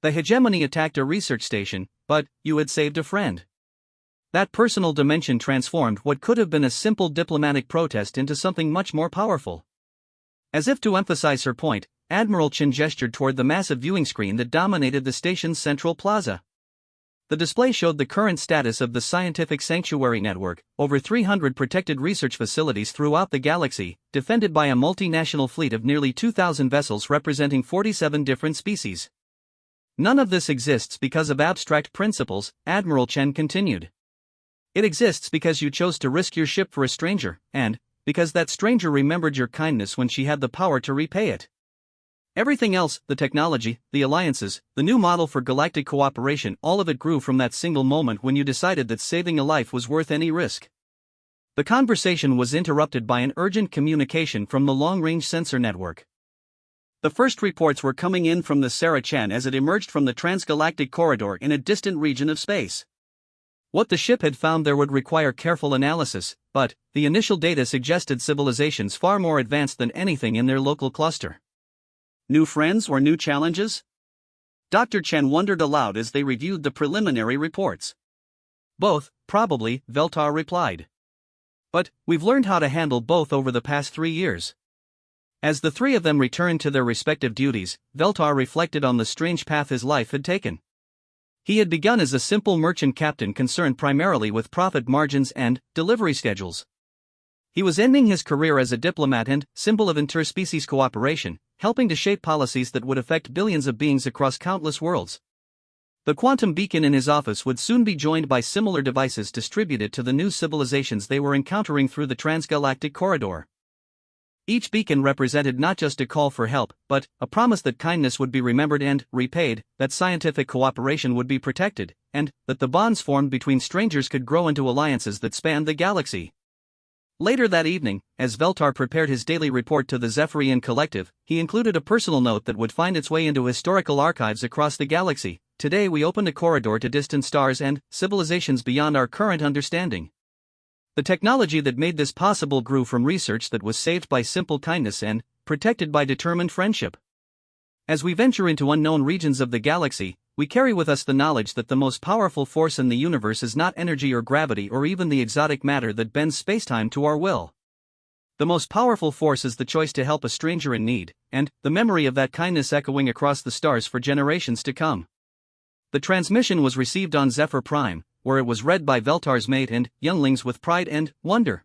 The hegemony attacked a research station, but you had saved a friend. That personal dimension transformed what could have been a simple diplomatic protest into something much more powerful." As if to emphasize her point, Admiral Chen gestured toward the massive viewing screen that dominated the station's central plaza. The display showed the current status of the Scientific Sanctuary Network, over 300 protected research facilities throughout the galaxy, defended by a multinational fleet of nearly 2,000 vessels representing 47 different species. "None of this exists because of abstract principles," Admiral Chen continued. "It exists because you chose to risk your ship for a stranger, and because that stranger remembered your kindness when she had the power to repay it. Everything else, the technology, the alliances, the new model for galactic cooperation, all of it grew from that single moment when you decided that saving a life was worth any risk." The conversation was interrupted by an urgent communication from the long-range sensor network. The first reports were coming in from the Sarah Chan as it emerged from the transgalactic corridor in a distant region of space. What the ship had found there would require careful analysis, but the initial data suggested civilizations far more advanced than anything in their local cluster. New friends or new challenges? Dr. Chen wondered aloud as they reviewed the preliminary reports. "Both, probably," Veltar replied. "But we've learned how to handle both over the past 3 years." As the three of them returned to their respective duties, Veltar reflected on the strange path his life had taken. He had begun as a simple merchant captain concerned primarily with profit margins and delivery schedules. He was ending his career as a diplomat and symbol of interspecies cooperation, helping to shape policies that would affect billions of beings across countless worlds. The quantum beacon in his office would soon be joined by similar devices distributed to the new civilizations they were encountering through the transgalactic corridor. Each beacon represented not just a call for help, but a promise that kindness would be remembered and repaid, that scientific cooperation would be protected, and that the bonds formed between strangers could grow into alliances that spanned the galaxy. Later that evening, as Veltar prepared his daily report to the Zephyrian Collective, he included a personal note that would find its way into historical archives across the galaxy. "Today we opened a corridor to distant stars and civilizations beyond our current understanding. The technology that made this possible grew from research that was saved by simple kindness and protected by determined friendship. As we venture into unknown regions of the galaxy, we carry with us the knowledge that the most powerful force in the universe is not energy or gravity or even the exotic matter that bends spacetime to our will. The most powerful force is the choice to help a stranger in need, and the memory of that kindness echoing across the stars for generations to come." The transmission was received on Zephyr Prime, where it was read by Veltar's mate and younglings with pride and wonder.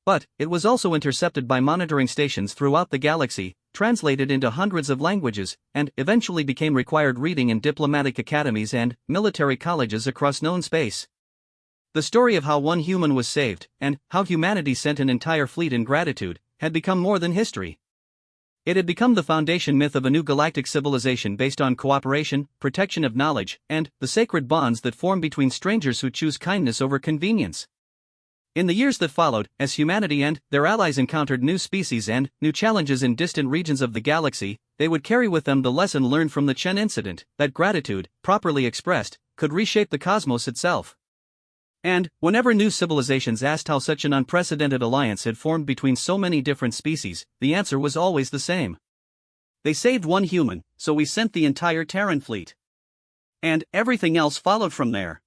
But it was also intercepted by monitoring stations throughout the galaxy, translated into hundreds of languages, and eventually became required reading in diplomatic academies and military colleges across known space. The story of how one human was saved, and how humanity sent an entire fleet in gratitude, had become more than history. It had become the foundation myth of a new galactic civilization based on cooperation, protection of knowledge, and the sacred bonds that form between strangers who choose kindness over convenience. In the years that followed, as humanity and their allies encountered new species and new challenges in distant regions of the galaxy, they would carry with them the lesson learned from the Chen incident, that gratitude, properly expressed, could reshape the cosmos itself. And, whenever new civilizations asked how such an unprecedented alliance had formed between so many different species, the answer was always the same. They saved one human, so we sent the entire Terran fleet. And everything else followed from there.